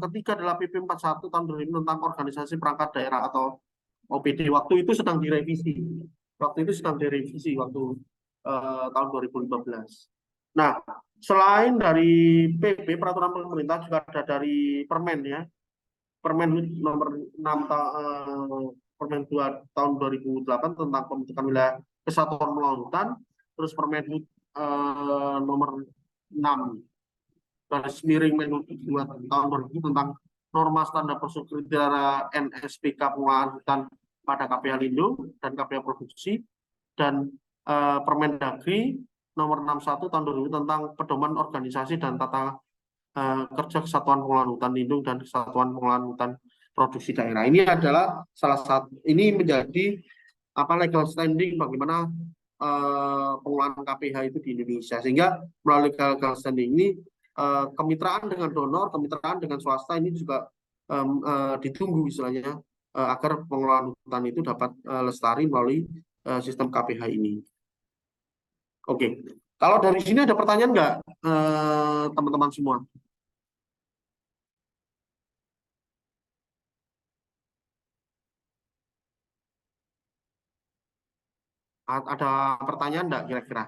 ketiga adalah PP 41 tahun 2000 tentang organisasi perangkat daerah atau OPD. Waktu itu sedang direvisi. Waktu tahun 2015. Nah, selain dari PP peraturan pemerintah juga ada dari permen ya. Permen nomor 6 Permen 2 tahun 2008 tentang pembentukan wilayah kesatuan pengelola hutan, terus Permen nomor 6 garis miring Menhub 2 tahun 2000 tentang norma standar prosedur kriteria NSPK pengelolaan hutan pada KPH Lindung dan KPH Produksi, dan Permendagri nomor 61 tahun 2000 tentang pedoman organisasi dan tata kerja Kesatuan Pengelolaan Hutan Lindung dan Kesatuan Pengelolaan Hutan Produksi Daerah. Ini adalah ini menjadi legal standing bagaimana pengelolaan KPH itu di Indonesia, sehingga melalui legal standing ini kemitraan dengan donor, kemitraan dengan swasta ini juga ditunggu istilahnya agar pengelolaan hutan itu dapat lestari melalui sistem KPH ini. Oke, kalau dari sini ada pertanyaan nggak teman-teman semua? Ada pertanyaan nggak kira-kira?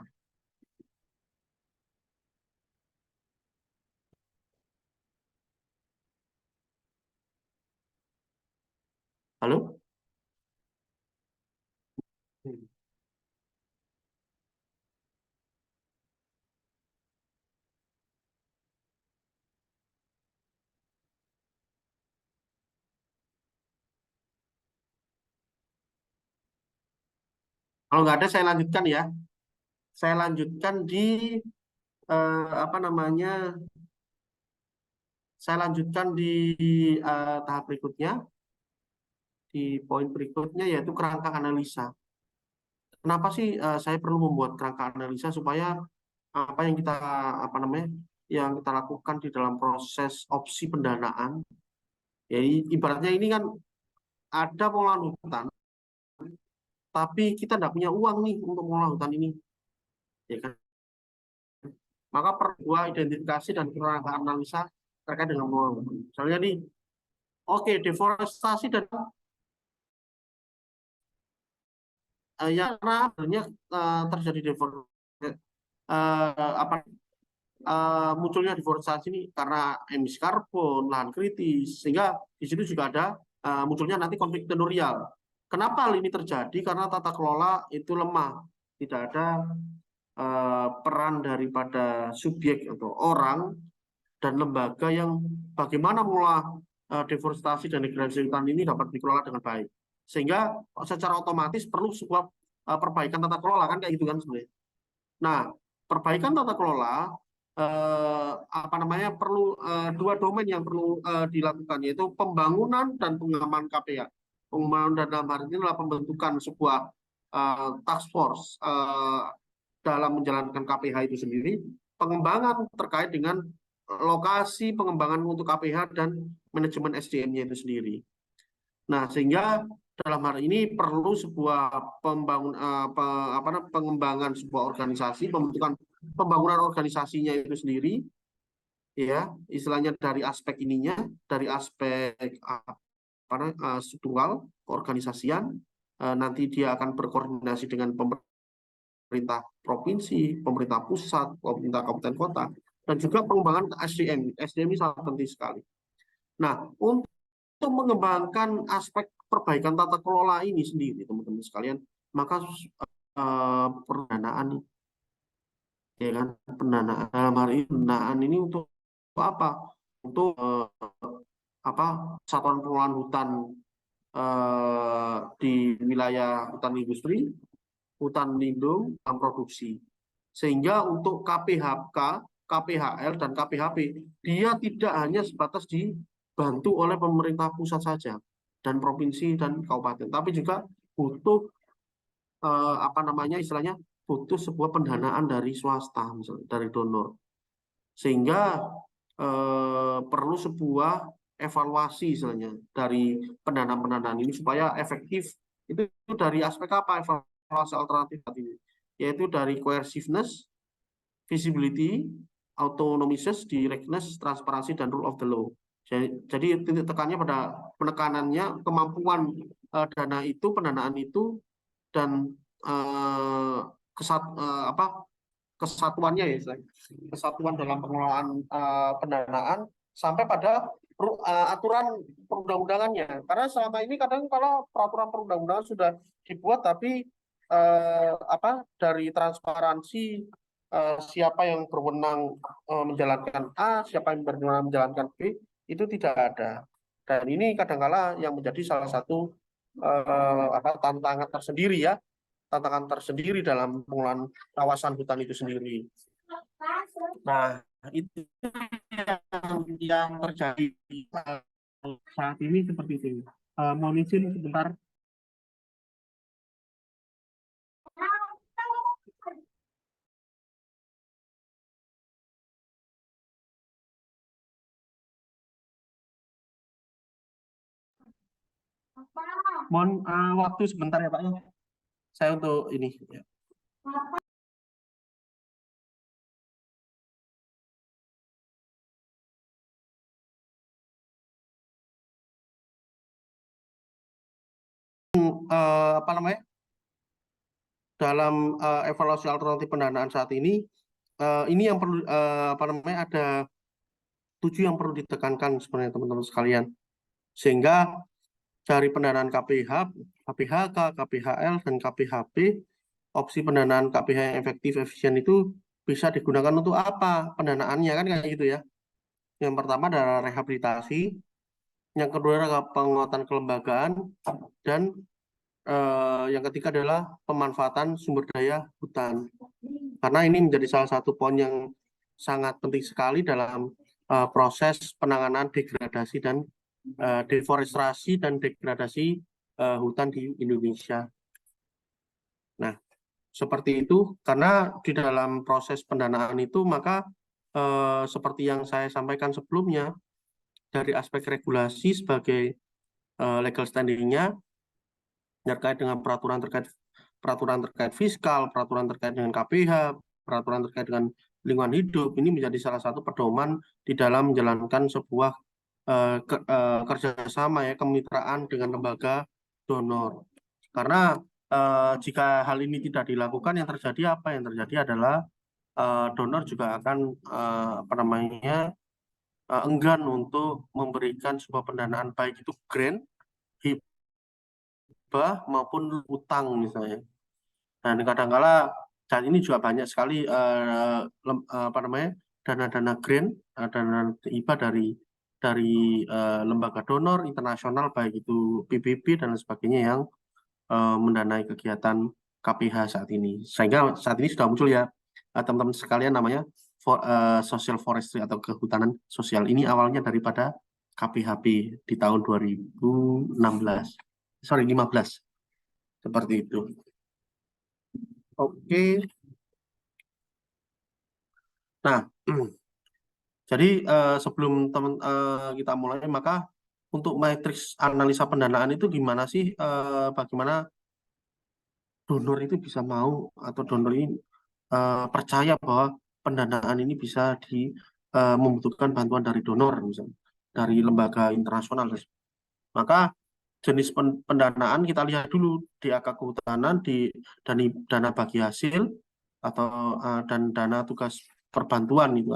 Halo? Kalau nggak ada, saya lanjutkan ya. Saya lanjutkan di apa namanya? Saya lanjutkan di tahap berikutnya, di poin berikutnya yaitu kerangka analisa. Kenapa sih saya perlu membuat kerangka analisa supaya apa yang kita apa namanya yang kita lakukan di dalam proses opsi pendanaan, jadi ibaratnya ini kan ada pengolahan hutan, tapi kita tidak punya uang nih untuk mengolah hutan ini, ya kan? Maka perlu identifikasi dan kerangka analisa terkait dengan mengolah hutan. Misalnya nih, oke, deforestasi dan ya karena sebenarnya terjadi deforestasi apa munculnya deforestasi ini karena emisi karbon, lahan kritis, sehingga di situ juga ada munculnya nanti konflik teritorial. Kenapa hal ini terjadi? Karena tata kelola itu lemah, tidak ada peran daripada subjek atau orang dan lembaga yang bagaimana mengelola deforestasi dan degradasi hutan ini dapat dikelola dengan baik. Sehingga secara otomatis perlu sebuah perbaikan tata kelola, kan kayak gitu kan sebenarnya. Nah, perbaikan tata kelola apa namanya perlu dua domain yang perlu dilakukan, yaitu pembangunan dan pengembangan KPA. Pembangunan dan dalam hal ini adalah pembentukan sebuah task force dalam menjalankan KPH itu sendiri, pengembangan terkait dengan lokasi pengembangan untuk KPH dan manajemen SDM-nya itu sendiri. Nah, sehingga dalam hal ini perlu sebuah pengembangan sebuah organisasi, pembangunan organisasinya itu sendiri, ya istilahnya dari aspek ininya, dari aspek struktural keorganisasian, nanti dia akan berkoordinasi dengan pemerintah provinsi, pemerintah pusat, pemerintah kabupaten kota, dan juga pengembangan SDM. SDM ini sangat penting sekali. Nah, untuk mengembangkan aspek perbaikan tata kelola ini sendiri, teman-teman sekalian, maka pendanaan, ya kan, pendanaan dalam hari ini, pendanaan ini untuk apa? Untuk apa? Satuan pengelolaan hutan di wilayah hutan industri, hutan lindung, dan produksi. Sehingga untuk KPHK, KPHL, dan KPHP, dia tidak hanya sebatas dibantu oleh pemerintah pusat saja, dan provinsi dan kabupaten, tapi juga butuh apa namanya istilahnya butuh sebuah pendanaan dari swasta, misalnya dari donor, sehingga perlu sebuah evaluasi istilahnya dari pendanaan ini supaya efektif. Itu dari aspek apa evaluasi alternatif ini? Yaitu dari coerciveness, visibility, autonomous, directness, transparansi, dan rule of the law. Jadi titik tekannya pada penekanannya kemampuan dana itu, pendanaan itu, dan kesatuannya ya, kesatuan dalam pengelolaan pendanaan sampai pada aturan perundang-undangannya. Karena selama ini kadang kalau peraturan perundang-undangan sudah dibuat, tapi dari transparansi siapa yang berwenang menjalankan A, siapa yang berwenang menjalankan B, itu tidak ada. Dan ini kadang-kala yang menjadi salah satu tantangan tersendiri ya, tantangan tersendiri dalam pengelolaan kawasan hutan itu sendiri. Nah, itu yang terjadi saat ini seperti itu. Mohon izin sebentar. Mohon waktu sebentar ya Pak. Saya untuk ini. Apa namanya? Dalam evaluasi alternatif pendanaan saat ini yang perlu apa namanya ada 7 yang perlu ditekankan sebenarnya teman-teman sekalian, sehingga dari pendanaan KPH, KPHK, KPHL, dan KPHP, opsi pendanaan KPH yang efektif, efisien itu bisa digunakan untuk apa pendanaannya, kan kayak gitu ya. Yang pertama adalah rehabilitasi, yang kedua adalah penguatan kelembagaan, dan yang ketiga adalah pemanfaatan sumber daya hutan. Karena ini menjadi salah satu poin yang sangat penting sekali dalam proses penanganan degradasi dan deforestasi dan degradasi hutan di Indonesia. Nah, seperti itu karena di dalam proses pendanaan itu maka seperti yang saya sampaikan sebelumnya dari aspek regulasi sebagai legal standing-nya terkait dengan peraturan terkait fiskal, peraturan terkait dengan KPH, peraturan terkait dengan lingkungan hidup ini menjadi salah satu pedoman di dalam menjalankan sebuah kerjasama ya kemitraan dengan lembaga donor. Karena jika hal ini tidak dilakukan yang terjadi apa? Yang terjadi adalah donor juga akan enggan untuk memberikan sebuah pendanaan baik itu grant, hibah maupun utang misalnya. Dan kadangkala saat ini juga banyak sekali dana-dana grant, dana hibah dari lembaga donor internasional baik itu PBB dan sebagainya yang mendanai kegiatan KPH saat ini. Sehingga saat ini sudah muncul ya teman-teman sekalian namanya social forestry atau kehutanan sosial. Ini awalnya daripada KPHP di tahun 15. Seperti itu. Oke. Nah, jadi sebelum kita mulai maka untuk matriks analisa pendanaan itu gimana sih? Bagaimana donor itu bisa mau atau donor ini percaya bahwa pendanaan ini bisa membutuhkan bantuan dari donor misalnya dari lembaga internasional. Maka jenis pendanaan kita lihat dulu di AK Kehutanan, di dana bagi hasil atau dan dana tugas perbantuan itu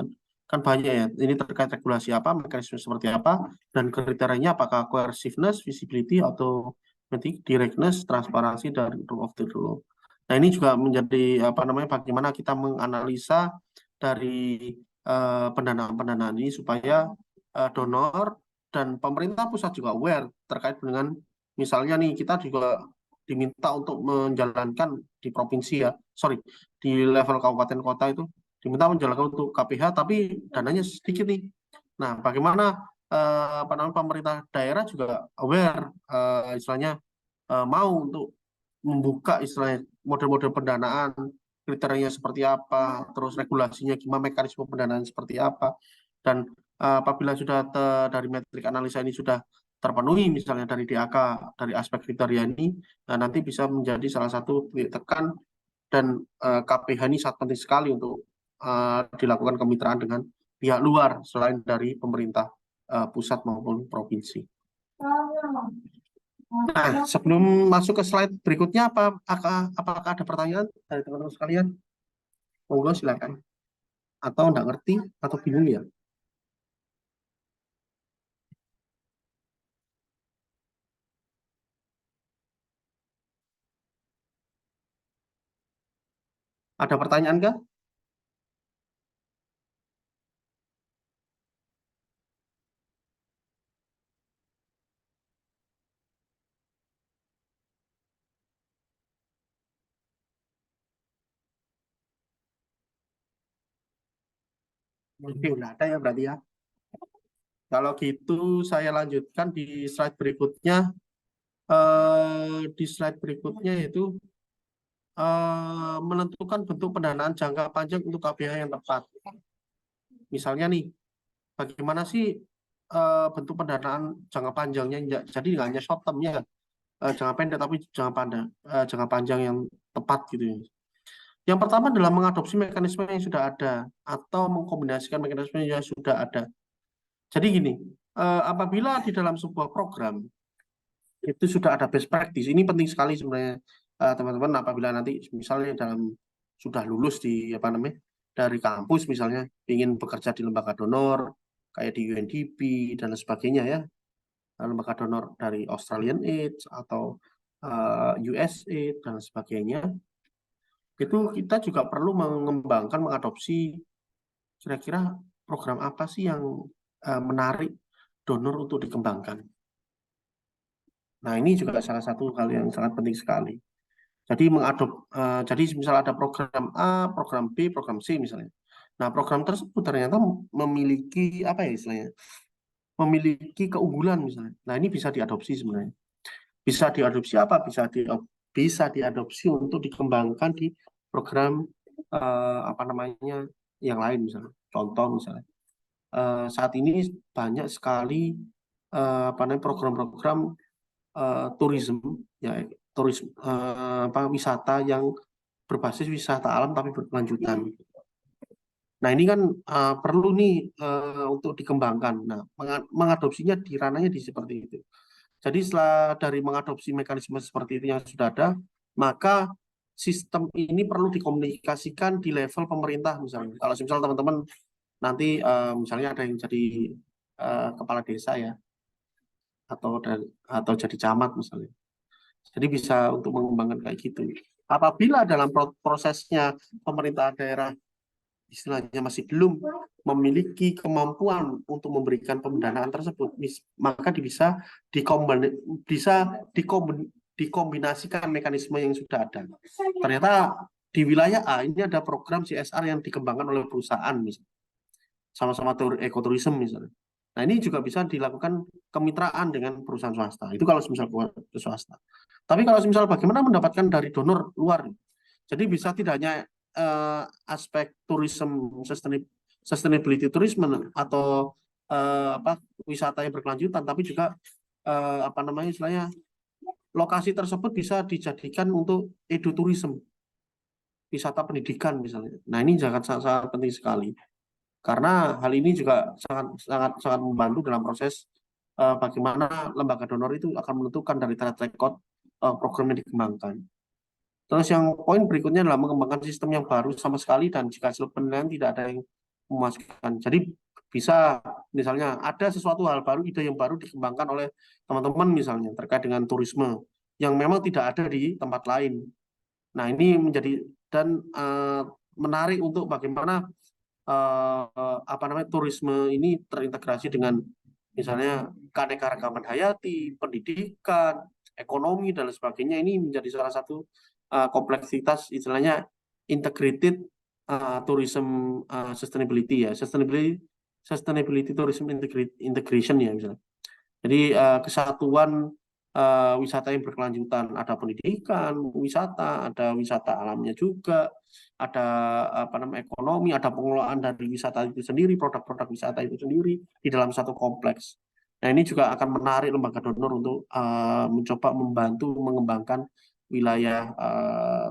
kan banyak ya. Ini terkait regulasi apa, mekanisme seperti apa, dan kriterianya apakah coerciveness, visibility atau directness, transparansi dan rule of the law. Nah ini juga menjadi bagaimana kita menganalisa dari pendanaan-pendanaan ini supaya donor dan pemerintah pusat juga aware terkait dengan misalnya nih kita juga diminta untuk menjalankan di provinsi ya, di level kabupaten kota itu diminta menjalankan untuk KPH tapi dananya sedikit nih. Nah, bagaimana pemerintah daerah juga aware istilahnya mau untuk membuka istilahnya model-model pendanaan, kriterianya seperti apa, terus regulasinya gimana, mekanisme pendanaan seperti apa, dan apabila sudah dari metrik analisa ini sudah terpenuhi misalnya dari DAK, dari aspek kriteria ini, nanti bisa menjadi salah satu titik tekan dan KPH ini sangat penting sekali untuk dilakukan kemitraan dengan pihak luar selain dari pemerintah pusat maupun provinsi. Nah, sebelum masuk ke slide berikutnya, apakah ada pertanyaan dari teman-teman sekalian? Monggo silakan. Atau enggak ngerti atau bingung ya? Ada pertanyaan kah? Oke, enggak ada ya berarti ya. Kalau gitu saya lanjutkan di slide berikutnya. Di slide berikutnya itu menentukan bentuk pendanaan jangka panjang untuk KPH yang tepat. Misalnya nih, bagaimana sih bentuk pendanaan jangka panjangnya? Jadi nggak hanya short term-nya, jangka pendek tapi jangka panjang yang tepat gitu. Yang pertama adalah mengadopsi mekanisme yang sudah ada atau mengkombinasikan mekanisme yang sudah ada. Jadi gini, apabila di dalam sebuah program itu sudah ada best practice, ini penting sekali sebenarnya teman-teman apabila nanti misalnya sudah lulus dari kampus misalnya ingin bekerja di lembaga donor kayak di UNDP dan sebagainya ya, lembaga donor dari Australian Aid atau USAID dan sebagainya, itu kita juga perlu mengembangkan, mengadopsi kira-kira program apa sih yang menarik donor untuk dikembangkan. Nah, ini juga salah satu hal yang sangat penting sekali. Jadi jadi misal ada program A, program B, program C misalnya. Nah, program tersebut ternyata memiliki apa ya istilahnya? Memiliki keunggulan misalnya. Nah, ini bisa diadopsi sebenarnya. Bisa diadopsi apa? Bisa diadopsi untuk dikembangkan di program apa namanya yang lain misalnya. Contoh misalnya saat ini banyak sekali apa namanya program-program tourism ya apa wisata yang berbasis wisata alam tapi berkelanjutan. Nah, ini kan perlu nih untuk dikembangkan. Nah, mengadopsinya di ranahnya di seperti itu. Jadi setelah dari mengadopsi mekanisme seperti itu yang sudah ada, maka sistem ini perlu dikomunikasikan di level pemerintah misalnya. Kalau misal teman-teman nanti misalnya ada yang jadi kepala desa ya, atau jadi camat misalnya. Jadi bisa untuk mengembangkan kayak gitu. Apabila dalam prosesnya pemerintah daerah istilahnya masih belum memiliki kemampuan untuk memberikan pendanaan tersebut, maka bisa dikombinasikan mekanisme yang sudah ada. Ternyata di wilayah A ini ada program CSR yang dikembangkan oleh perusahaan, misalnya sama-sama ekoturism misalnya. Nah, ini juga bisa dilakukan kemitraan dengan perusahaan swasta. Itu kalau misal ke swasta. Tapi kalau misal bagaimana mendapatkan dari donor luar, jadi bisa tidak hanya aspek tourism sustainability tourism atau apa wisata yang berkelanjutan, tapi juga apa namanya istilahnya lokasi tersebut bisa dijadikan untuk eduturism, wisata pendidikan misalnya. Nah, ini sangat penting sekali karena hal ini juga sangat sangat sangat membantu dalam proses bagaimana lembaga donor itu akan menentukan dari track record program yang dikembangkan. Terus yang poin berikutnya adalah mengembangkan sistem yang baru sama sekali dan jika hasil penilaian tidak ada yang memuaskan. Jadi bisa misalnya ada sesuatu hal baru, ide yang baru dikembangkan oleh teman-teman misalnya terkait dengan turisme yang memang tidak ada di tempat lain. Nah, ini menjadi dan menarik untuk bagaimana apa namanya turisme ini terintegrasi dengan misalnya keanekaragaman hayati, pendidikan, ekonomi dan sebagainya. Ini menjadi salah satu kompleksitas istilahnya integrated tourism sustainability ya, sustainability tourism integration ya misalnya. Jadi kesatuan wisata yang berkelanjutan, ada pendidikan, ada wisata alamnya juga, ada apa namanya ekonomi, ada pengelolaan dari wisata itu sendiri, produk-produk wisata itu sendiri di dalam satu kompleks. Nah, ini juga akan menarik lembaga donor untuk mencoba membantu mengembangkan wilayah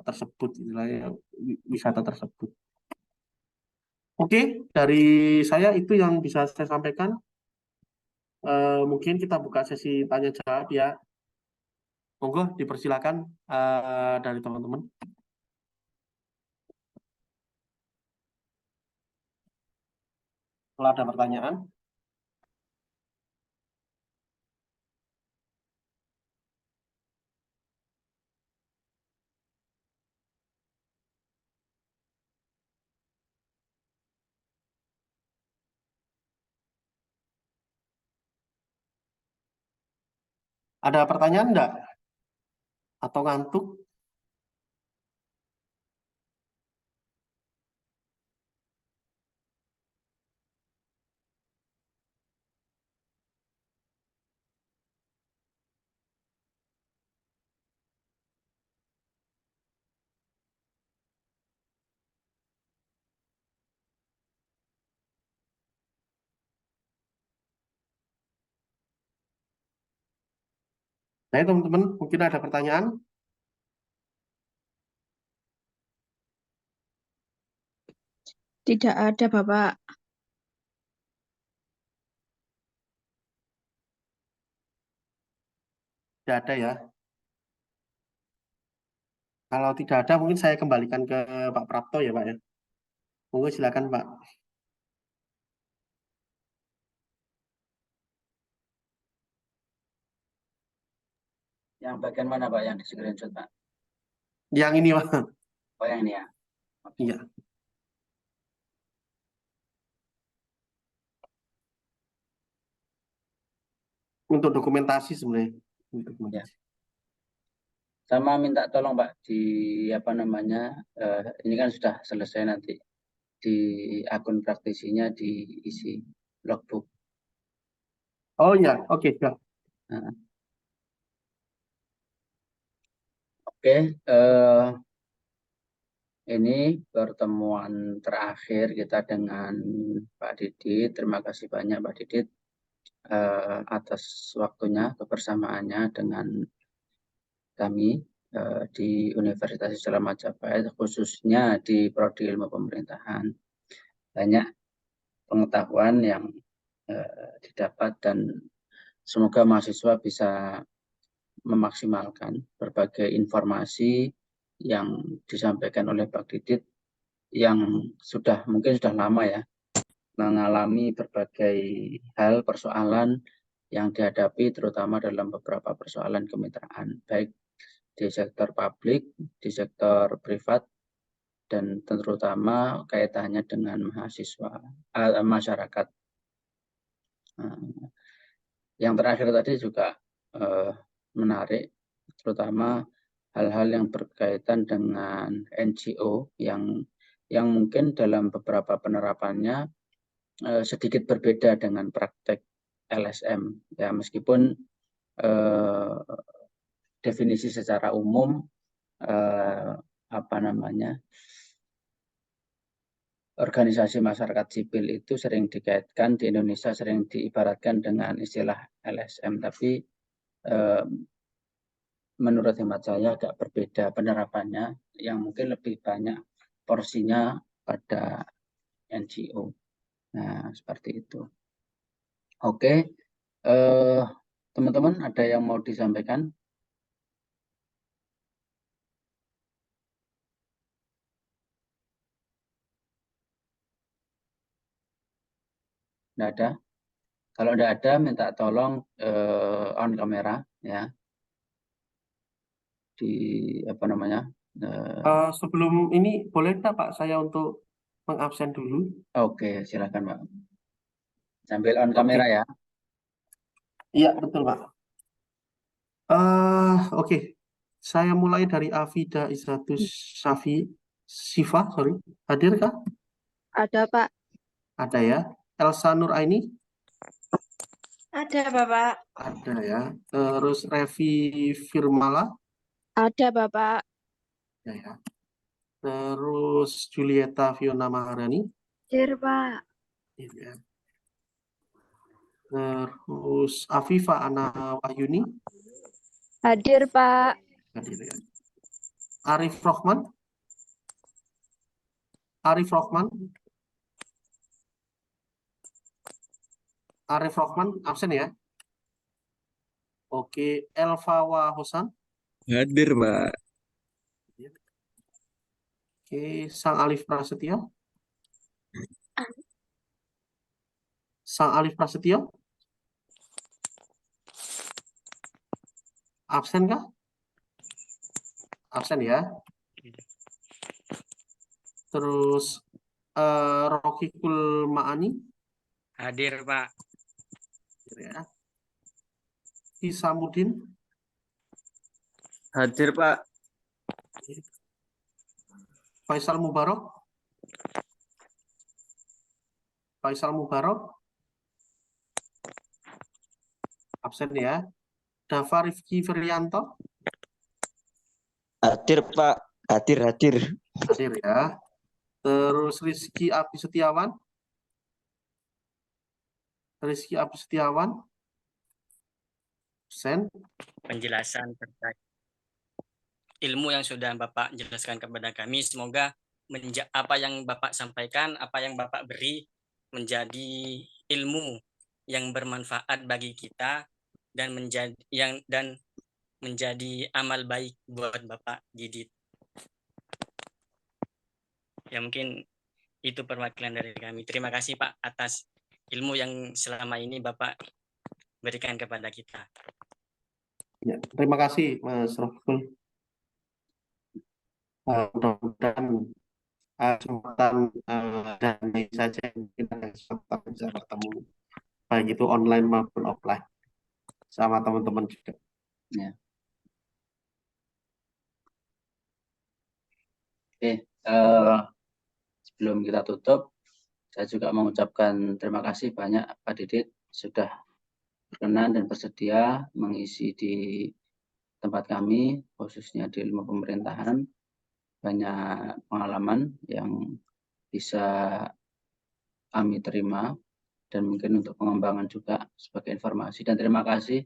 tersebut, wilayah wisata tersebut. Oke, dari saya itu yang bisa saya sampaikan. Mungkin kita buka sesi tanya jawab ya. Monggo dipersilakan dari teman-teman. Kalau ada pertanyaan, ada pertanyaan enggak? Atau ngantuk? Nah, teman-teman, mungkin ada pertanyaan? Tidak ada, Bapak. Tidak ada ya. Kalau tidak ada, mungkin saya kembalikan ke Pak Prapto ya, Pak ya. Monggo silakan, Pak. Yang bagian mana Pak yang di screenshot Pak? Yang ini, Pak. Oh yang ini ya. Iya. Untuk dokumentasi sebenarnya. untuk Ya. mengisi. Sama minta tolong Pak di apa namanya, ini kan sudah selesai, nanti di akun praktisinya diisi logbook. Oh ya, oke, ya. Nah, oke, ini pertemuan terakhir kita dengan Pak Didit. Terima kasih banyak Pak Didit atas waktunya, kebersamaannya dengan kami di Universitas Islam Majapahit, khususnya di Prodi Ilmu Pemerintahan. Banyak pengetahuan yang didapat dan semoga mahasiswa bisa memaksimalkan berbagai informasi yang disampaikan oleh Pak Didit yang mungkin sudah lama ya mengalami berbagai hal, persoalan yang dihadapi, terutama dalam beberapa persoalan kemitraan, baik di sektor publik, di sektor privat, dan terutama kaitannya dengan mahasiswa, masyarakat. Yang terakhir tadi juga menarik, terutama hal-hal yang berkaitan dengan NGO yang mungkin dalam beberapa penerapannya sedikit berbeda dengan praktek LSM. Ya, meskipun definisi secara umum apa namanya, organisasi masyarakat sipil itu sering dikaitkan di Indonesia, sering diibaratkan dengan istilah LSM, tapi menurut hemat saya agak berbeda penerapannya, yang mungkin lebih banyak porsinya pada NGO. Nah, seperti itu. Oke, teman-teman ada yang mau disampaikan? Tidak ada? Kalau tidak ada, minta tolong on kamera ya. Di apa namanya? Sebelum ini boleh nggak Pak saya untuk mengabsen dulu? Oke, silakan Pak. Sambil on Oke. kamera ya. Iya, betul Pak. Oke. Saya mulai dari Afida Izratus Siva, sorry. Hadir kah? Ada, Pak. Ada ya. Elsa Nur Aini? Ada, Bapak. Ada ya. Terus Revi Firmala? Ada, Bapak. Ada ya. Terus Julieta Fiona Maharani? Hadir, Pak. Ya. Terus Afifa Ana Wahyuni? Hadir, Pak. Hadir ya. Arif Rohman? Arif Rohman? Arif Rohman absen ya. Oke, Elva Wahosan. Hadir, Pak. Oke, Sang Alif Prasetyo. Sang Alif Prasetyo. Absen kah? Absen ya. Terus Rohikul Maani. Hadir, Pak. Ya. Hisamuddin. Hadir, Pak. Faisal Mubarok. Faisal Mubarok. Absen ya. Dava Rifki Ferianto. Hadir, Pak. Hadir. Hadir ya. Terus Rizky Abi Setiawan. Rizky Abi Setiawan. Absen. Penjelasan terkait ilmu yang sudah Bapak jelaskan kepada kami, semoga apa yang Bapak sampaikan, apa yang Bapak beri menjadi ilmu yang bermanfaat bagi kita dan menjadi amal baik buat Bapak Didit. Ya, mungkin itu perwakilan dari kami. Terima kasih Pak atas ilmu yang selama ini Bapak berikan kepada kita. Ya, terima kasih Mas Roful. Mudah-mudahan kesempatan dan lain saja mungkin ada kesempatan bisa bertemu baik itu online maupun offline sama teman-teman juga. Ya. Oke, sebelum kita tutup, saya juga mengucapkan terima kasih banyak Pak Didit sudah berkenan dan bersedia mengisi di tempat kami, khususnya di ilmu pemerintahan. Banyak pengalaman yang bisa kami terima dan mungkin untuk pengembangan juga sebagai informasi. Dan terima kasih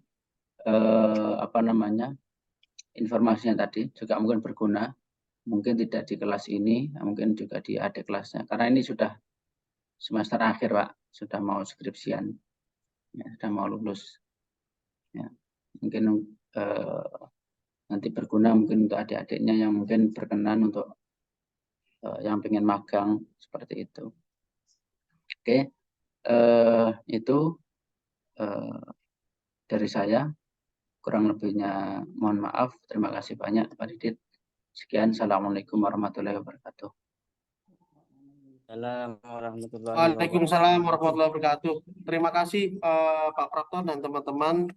informasinya tadi juga mungkin berguna, mungkin tidak di kelas ini, mungkin juga di adik kelasnya. Karena ini sudah semester akhir, Pak, sudah mau skripsian, ya, sudah mau lulus. Ya, mungkin nanti berguna mungkin untuk adik-adiknya yang mungkin berkenan untuk yang pengen magang seperti itu. Oke, itu dari saya. Kurang lebihnya mohon maaf. Terima kasih banyak Pak Didit. Sekian. Assalamualaikum warahmatullahi wabarakatuh. Waalaikumsalam warahmatullahi wabarakatuh. Terima kasih Pak Prapto dan teman-teman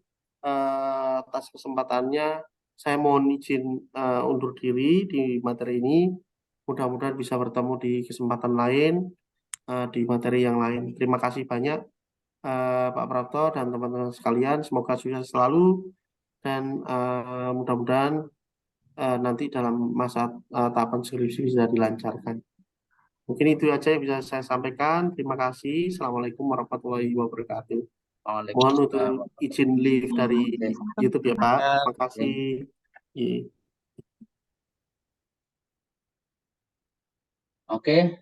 atas kesempatannya. Saya mohon izin undur diri di materi ini. Mudah-mudahan bisa bertemu di kesempatan lain, di materi yang lain. Terima kasih banyak Pak Prapto dan teman-teman sekalian. Semoga sukses selalu dan mudah-mudahan nanti dalam masa tahapan skripsi bisa dilancarkan. Mungkin itu aja yang bisa saya sampaikan. Terima kasih. Assalamualaikum warahmatullahi wabarakatuh. Mohon untuk izin live dari YouTube ya Pak. Terima kasih. Iya. Oke,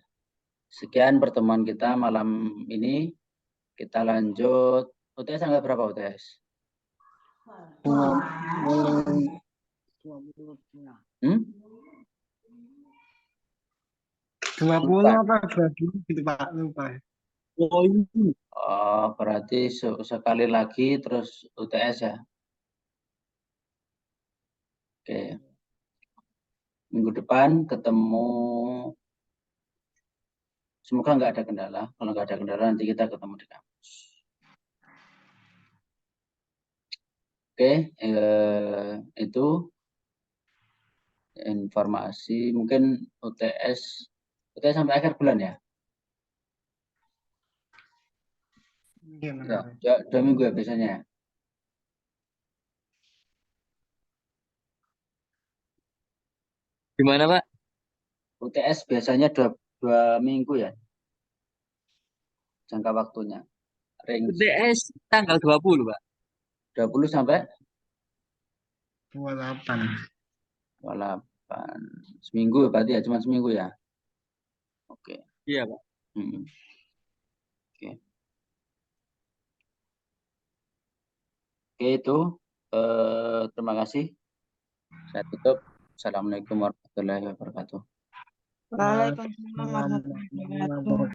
sekian pertemuan kita malam ini. Kita lanjut. UTS tanggal berapa UTS? Hmm? 20 apa 22 gitu Pak, lupa. Oh, berarti sekali lagi terus UTS ya. Oke. Minggu depan ketemu. Semoga nggak ada kendala. Kalau nggak ada kendala nanti kita ketemu di kampus. Oke, itu informasi. Mungkin UTS sampai akhir bulan ya? Ya, 2 minggu ya biasanya. Gimana, Pak? UTS biasanya 2 minggu ya? Jangka waktunya. UTS tanggal 20, Pak. 20 sampai 28. 28. Seminggu berarti ya, cuma seminggu ya? Oke. Iya, Pak. Oke. Oke, itu. Terima kasih. Saya tutup. Assalamualaikum warahmatullahi wabarakatuh. Waalaikumsalam warahmatullahi wabarakatuh.